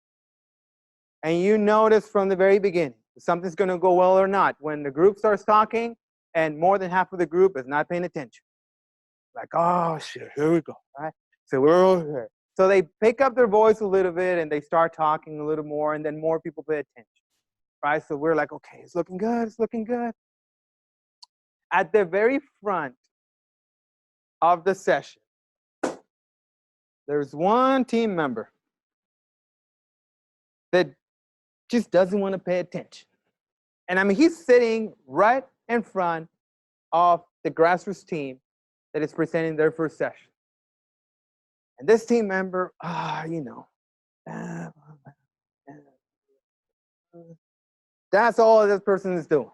And you notice from the very beginning, if something's going to go well or not, when the group starts talking and more than half of the group is not paying attention. Like, oh, shit, here we go, right? So we're over here. So they pick up their voice a little bit and they start talking a little more and then more people pay attention, right? So we're like, okay, it's looking good, it's looking good. At the very front of the session, there's one team member that just doesn't want to pay attention. And I mean, he's sitting right in front of the grassroots team that is presenting their first session. And this team member, that's all this person is doing.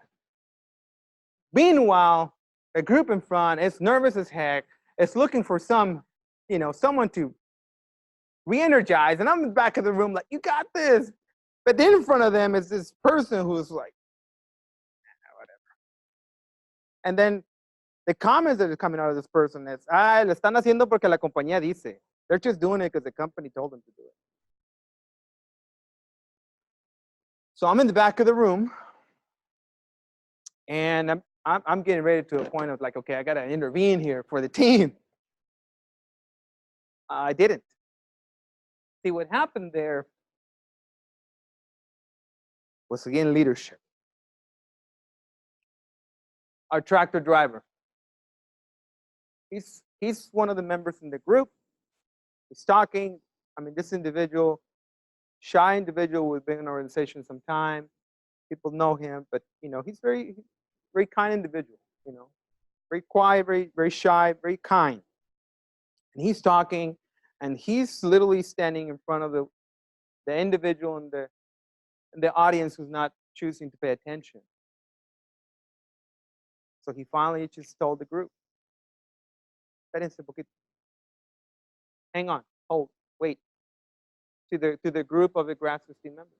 Meanwhile, the group in front is nervous as heck. It's looking for someone to re-energize. And I'm in the back of the room like, you got this. But then in front of them is this person who's like, whatever. And then the comments that are coming out of this person is, lo están haciendo porque la compañía dice. They're just doing it because the company told them to do it. So I'm in the back of the room, and I'm getting ready to a point of like, okay, I got to intervene here for the team. I didn't. See, what happened there was, again, leadership. Our tractor driver, he's one of the members in the group. He's talking. I mean, this individual, shy individual, who's been in our organization some time. People know him, but he's very kind individual. Very quiet, very shy, very kind. And he's talking, and he's literally standing in front of the individual and the audience who's not choosing to pay attention. So he finally just told the group, "Espérense un poquito. Hang on, hold, wait," to the group of the Grassroots Team members.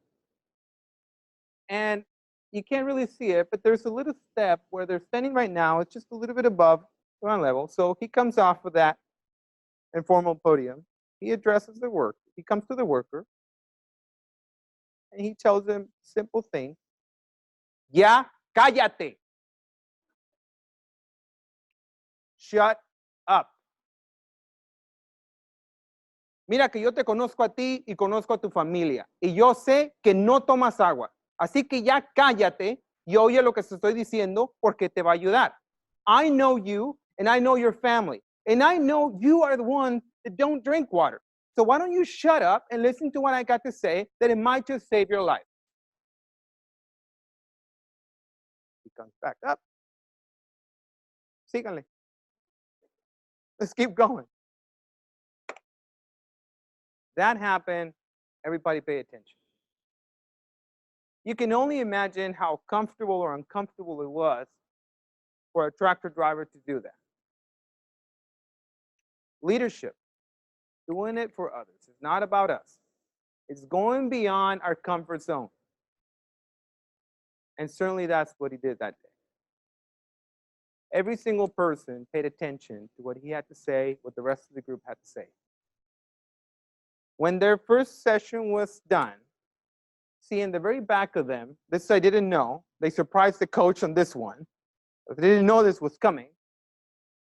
And you can't really see it, but there's a little step where they're standing right now. It's just a little bit above ground level. So he comes off of that informal podium. He addresses the work. He comes to the worker, and he tells them simple thing. Ya cállate. Shut up. Mira que yo te conozco a ti y conozco a tu familia. Y yo sé que no tomas agua. Así que ya cállate y oye lo que te estoy diciendo porque te va a ayudar. I know you and I know your family. And I know you are the one that don't drink water. So why don't you shut up and listen to what I got to say, that it might just save your life. He comes back up. Síganle. Let's keep going. That happened. Everybody pay attention. You can only imagine how comfortable or uncomfortable it was for a tractor driver to do that. Leadership, doing it for others. It's not about us. It's going beyond our comfort zone. And certainly that's what he did that day. Every single person paid attention to what he had to say, what the rest of the group had to say. When their first session was done, see, in the very back of them, this I didn't know. They surprised the coach on this one. They didn't know this was coming.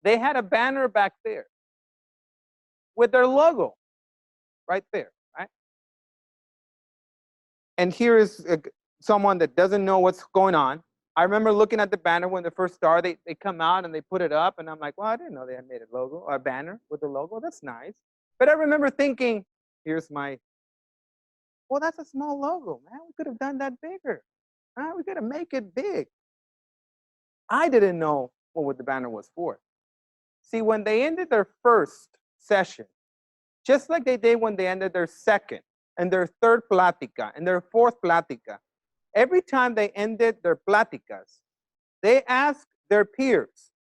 They had a banner back there with their logo right there, right? And here is someone that doesn't know what's going on. I remember looking at the banner when they first started. They come out and they put it up, and I'm like, well, I didn't know they had made a logo, or a banner with the logo. That's nice. But I remember thinking, well, that's a small logo, man. We could have done that bigger. We got to make it big. I didn't know what the banner was for. See, when they ended their first session, just like they did when they ended their second and their third plática and their fourth plática, every time they ended their pláticas, they asked their peers,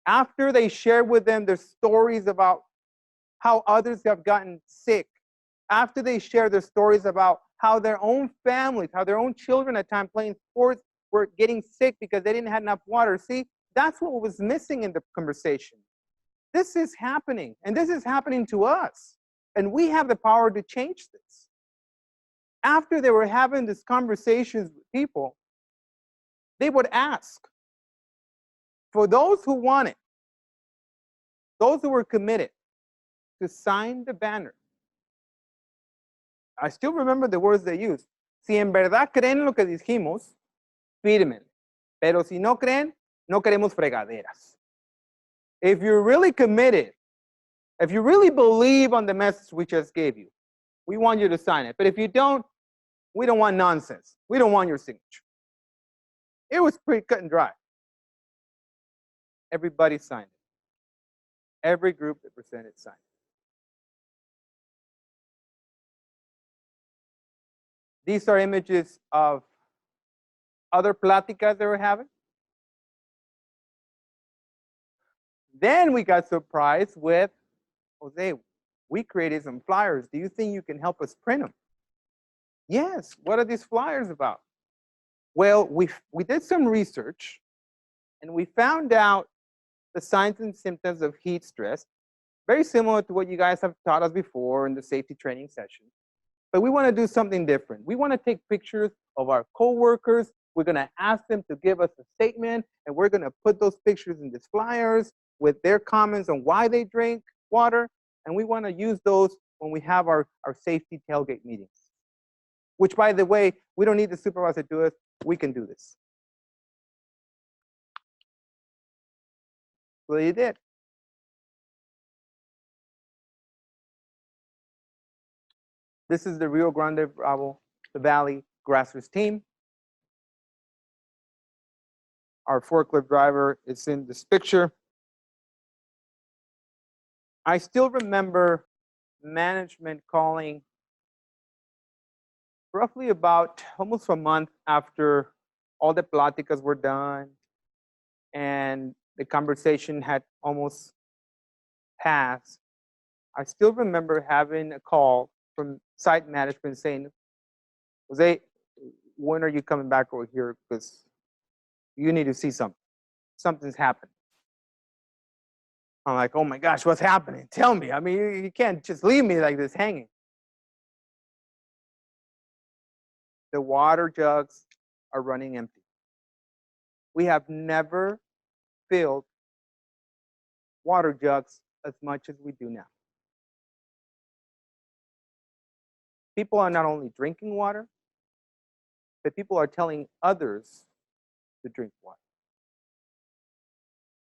after they shared with them their stories about how others have gotten sick, after they shared their stories about how their own families, how their own children at times playing sports were getting sick because they didn't have enough water. See, that's what was missing in the conversation. This is happening, and this is happening to us. And we have the power to change this. After they were having these conversations with people, they would ask for those who wanted, those who were committed, to sign the banner. I still remember the words they used. Si en verdad creen lo que dijimos, firmen. Pero si no creen, no queremos fregaderas. If you're really committed If you really believe on the message we just gave you, we want you to sign it. But if you don't, we don't want nonsense. We don't want your signature. It was pretty cut and dry. Everybody signed it. Every group that presented signed it. These are images of other pláticas they were having. Then we got surprised with, Jose, we created some flyers. Do you think you can help us print them? Yes. What are these flyers about? Well, we did some research, and we found out the signs and symptoms of heat stress, very similar to what you guys have taught us before in the safety training session. But we want to do something different. We want to take pictures of our coworkers. We're going to ask them to give us a statement, and we're going to put those pictures in these flyers with their comments on why they drink water. And we want to use those when we have our safety tailgate meetings. Which, by the way, we don't need the supervisor to do it. We can do this. So they did. This is the Rio Grande Valley Grassroots Team. Our forklift driver is in this picture. I still remember management calling roughly about almost a month after all the pláticas were done and the conversation had almost passed. I still remember having a call from site management saying, Jose, when are you coming back over here? Because you need to see something. Something's happened. I'm like, oh my gosh, what's happening? Tell me. I mean, you can't just leave me like this hanging. The water jugs are running empty. We have never filled water jugs as much as we do now. People are not only drinking water, but people are telling others to drink water.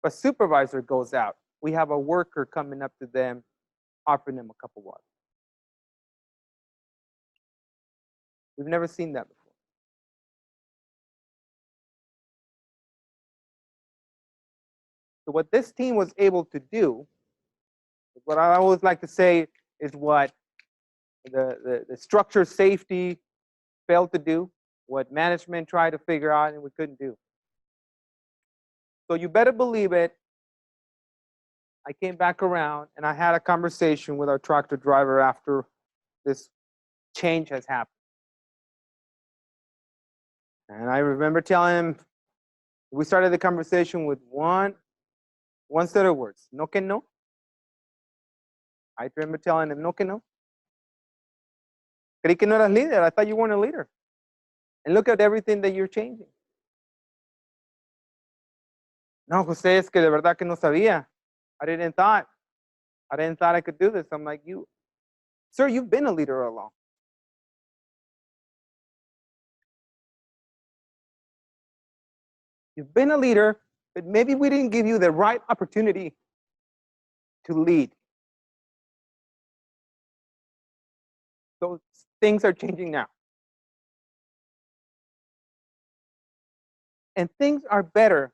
A supervisor goes out. We have a worker coming up to them, offering them a cup of water. We've never seen that before. So what this team was able to do, what I always like to say is what the structure safety failed to do, what management tried to figure out and we couldn't do. So you better believe it, I came back around and I had a conversation with our tractor driver after this change has happened. And I remember telling him, we started the conversation with one set of words, no que no. I remember telling him, no que no. Creí que no eras líder. I thought you weren't a leader. And look at everything that you're changing. No, Jose, es que de verdad que no sabía. I didn't thought I could do this. I'm like, sir, you've been a leader all along. You've been a leader, but maybe we didn't give you the right opportunity to lead. So things are changing now. And things are better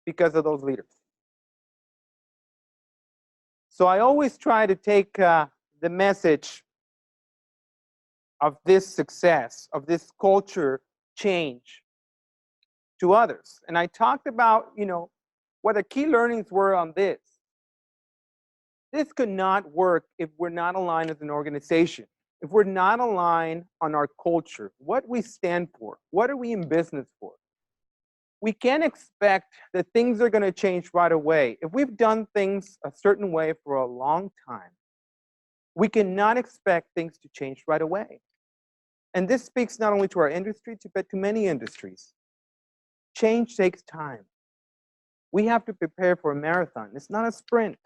because of those leaders. So I always try to take the message of this success, of this culture change to others. And I talked about, what the key learnings were on this. This could not work if we're not aligned as an organization. If we're not aligned on our culture, what we stand for, what are we in business for? We can't expect that things are going to change right away. If we've done things a certain way for a long time, we cannot expect things to change right away. And this speaks not only to our industry, but to many industries. Change takes time. We have to prepare for a marathon. It's not a sprint.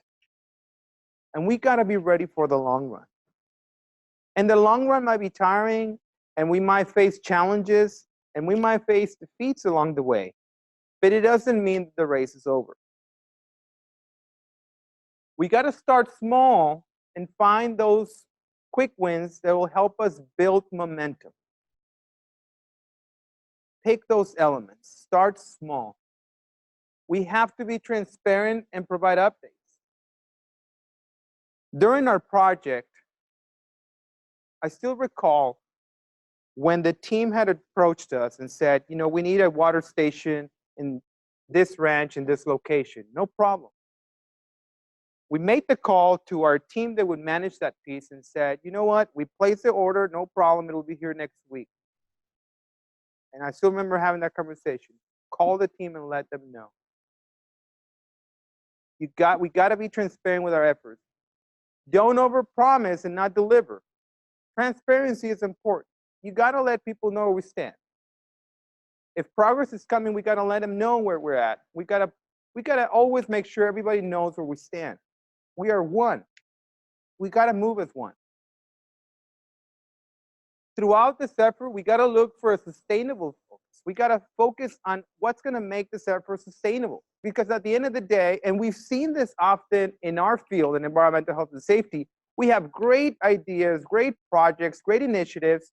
And we got to be ready for the long run. And the long run might be tiring, and we might face challenges, and we might face defeats along the way. But it doesn't mean that the race is over. We got to start small and find those quick wins that will help us build momentum. Pick those elements. Start small. We have to be transparent and provide updates. During our project, I still recall when the team had approached us and said, you know, we need a water station in this ranch, in this location. No problem. We made the call to our team that would manage that piece and said, you know what, we placed the order, no problem, it'll be here next week. And I still remember having that conversation. Call the team and let them know. We got to be transparent with our efforts. Don't overpromise and not deliver. Transparency is important. You got to let people know where we stand. If progress is coming, we got to let them know where we're at. We got to always make sure everybody knows where we stand. We are one. We got to move as one. Throughout this effort, we got to look for a sustainable focus. We got to focus on what's going to make this effort sustainable. Because at the end of the day, and we've seen this often in our field in environmental health and safety, we have great ideas, great projects, great initiatives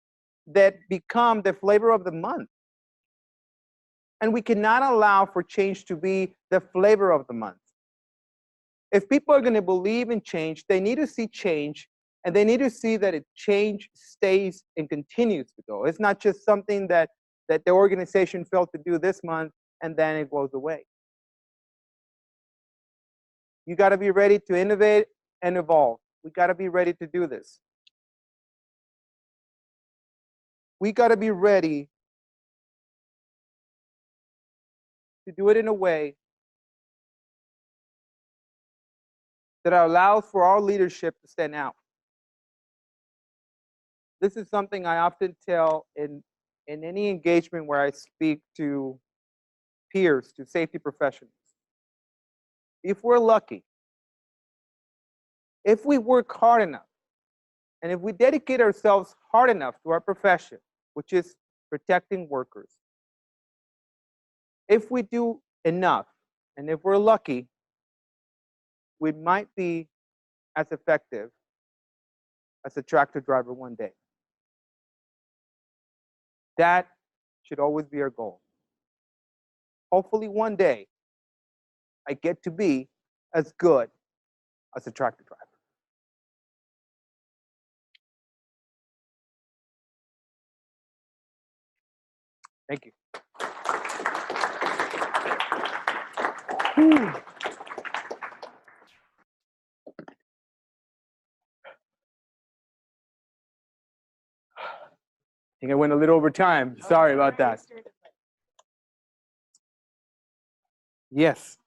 that become the flavor of the month. And we cannot allow for change to be the flavor of the month. If people are going to believe in change, they need to see change, and they need to see that change stays and continues to go. It's not just something that the organization failed to do this month and then it goes away. You got to be ready to innovate and evolve. We got to be ready to do this. We got to be ready to do it in a way that allows for our leadership to stand out. This is something I often tell in any engagement where I speak to peers, to safety professionals. If we're lucky, if we work hard enough, and if we dedicate ourselves hard enough to our profession, which is protecting workers, if we do enough, and if we're lucky, we might be as effective as a tractor driver one day. That should always be our goal. Hopefully one day, I get to be as good as a tractor driver. Thank you. I think I went a little over time. Sorry about that. Yes.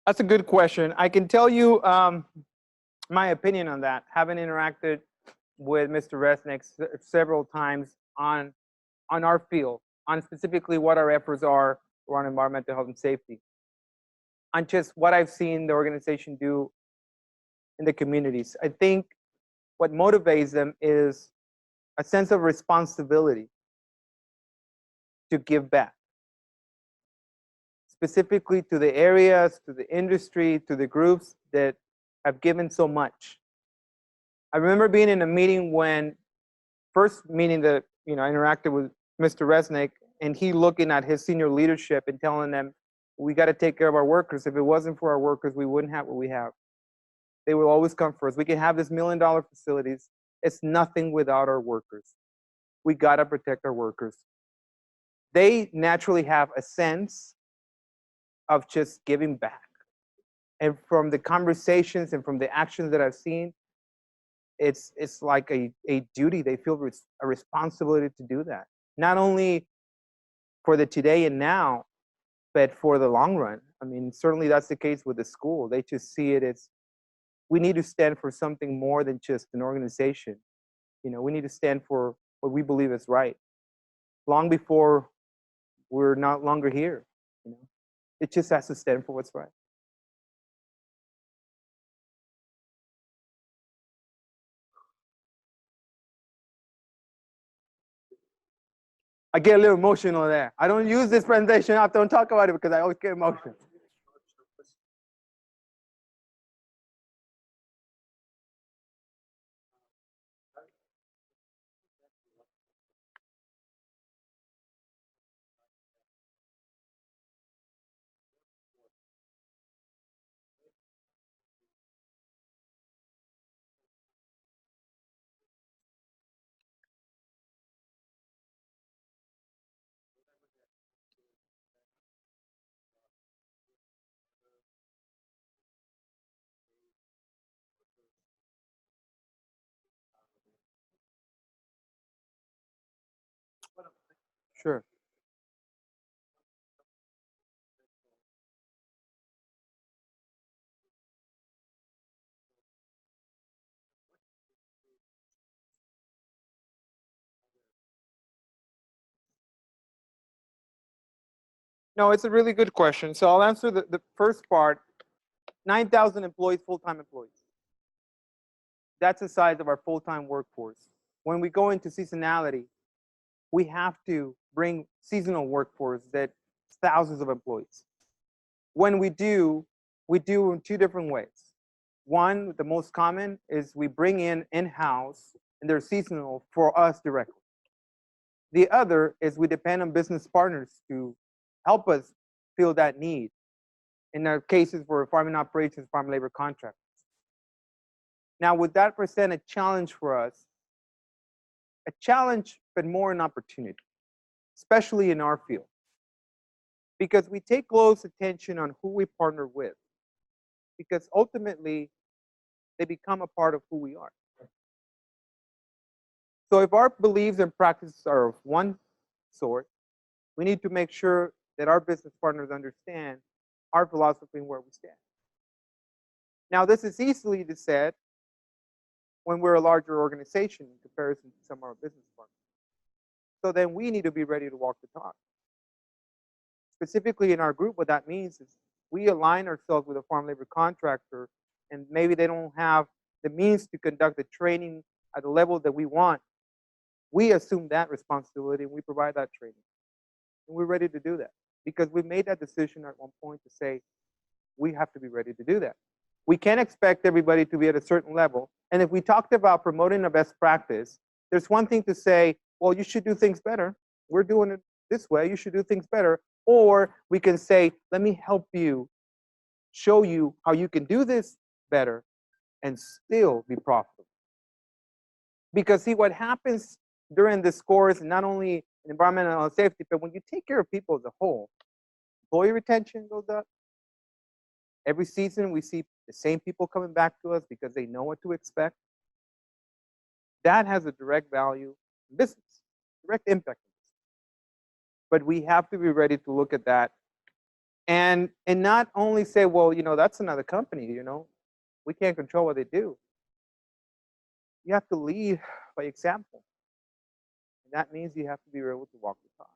That's a good question. I can tell you my opinion on that, having interacted with Mr. Resnick several times on our field, on specifically what our efforts are around environmental health and safety, on just what I've seen the organization do in the communities. I think what motivates them is a sense of responsibility to give back, specifically to the areas, to the industry, to the groups that have given so much. I remember being in a meeting when, first meeting that I interacted with Mr. Resnick, and he looking at his senior leadership and telling them, we got to take care of our workers. If it wasn't for our workers, we wouldn't have what we have. They will always come first. We can have this $1 million facilities. It's nothing without our workers. We got to protect our workers. They naturally have a sense of just giving back. And from the conversations and from the actions that I've seen, it's like a duty. They feel a responsibility to do that. Not only for the today and now, but for the long run. I mean, certainly that's the case with the school. They just see it as, we need to stand for something more than just an organization. We need to stand for what we believe is right, long before we're not longer here. It just has to stand for what's right. I get a little emotional there. I don't use this presentation. I don't talk about it because I always get emotional. Sure. No, it's a really good question. So I'll answer the first part. 9,000 employees, full-time employees. That's the size of our full-time workforce. When we go into seasonality, we have to bring seasonal workforce that thousands of employees. When we do in two different ways. One, the most common, is we bring in-house, and they're seasonal for us directly. The other is we depend on business partners to help us fill that need. In our cases for farming operations, farm labor contracts. Now, would that present a challenge for us? A challenge, but more an opportunity, especially in our field. Because we take close attention on who we partner with. Because ultimately, they become a part of who we are. So if our beliefs and practices are of one sort, we need to make sure that our business partners understand our philosophy and where we stand. Now, this is easily said when we're a larger organization in comparison to some of our business partners. So then we need to be ready to walk the talk. Specifically in our group, what that means is we align ourselves with a farm labor contractor, and maybe they don't have the means to conduct the training at the level that we want. We assume that responsibility and we provide that training. And we're ready to do that because we made that decision at one point to say we have to be ready to do that. We can't expect everybody to be at a certain level. And if we talked about promoting a best practice, there's one thing to say, well, you should do things better. We're doing it this way. You should do things better. Or we can say, let me help you, show you how you can do this better and still be profitable. Because see, what happens during this course, not only in environmental safety, but when you take care of people as a whole, employee retention goes up. Every season, we see the same people coming back to us because they know what to expect. That has a direct value in business, direct impact. But we have to be ready to look at that and not only say, well, that's another company, we can't control what they do. You have to lead by example. And that means you have to be able to walk the talk.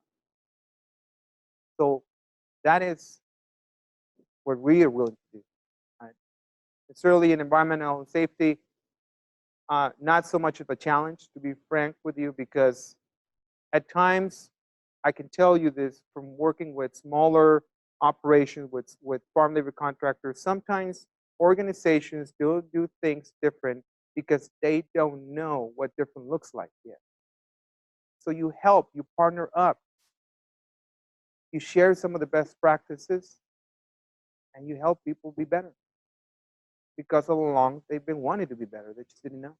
So that is what we are willing to do. Right? It's certainly in environmental safety, not so much of a challenge, to be frank with you, because at times, I can tell you this from working with smaller operations, with farm labor contractors, sometimes organizations do things different because they don't know what different looks like yet. So you help, you partner up, you share some of the best practices, and you help people be better. Because all along, they've been wanting to be better, they just didn't know.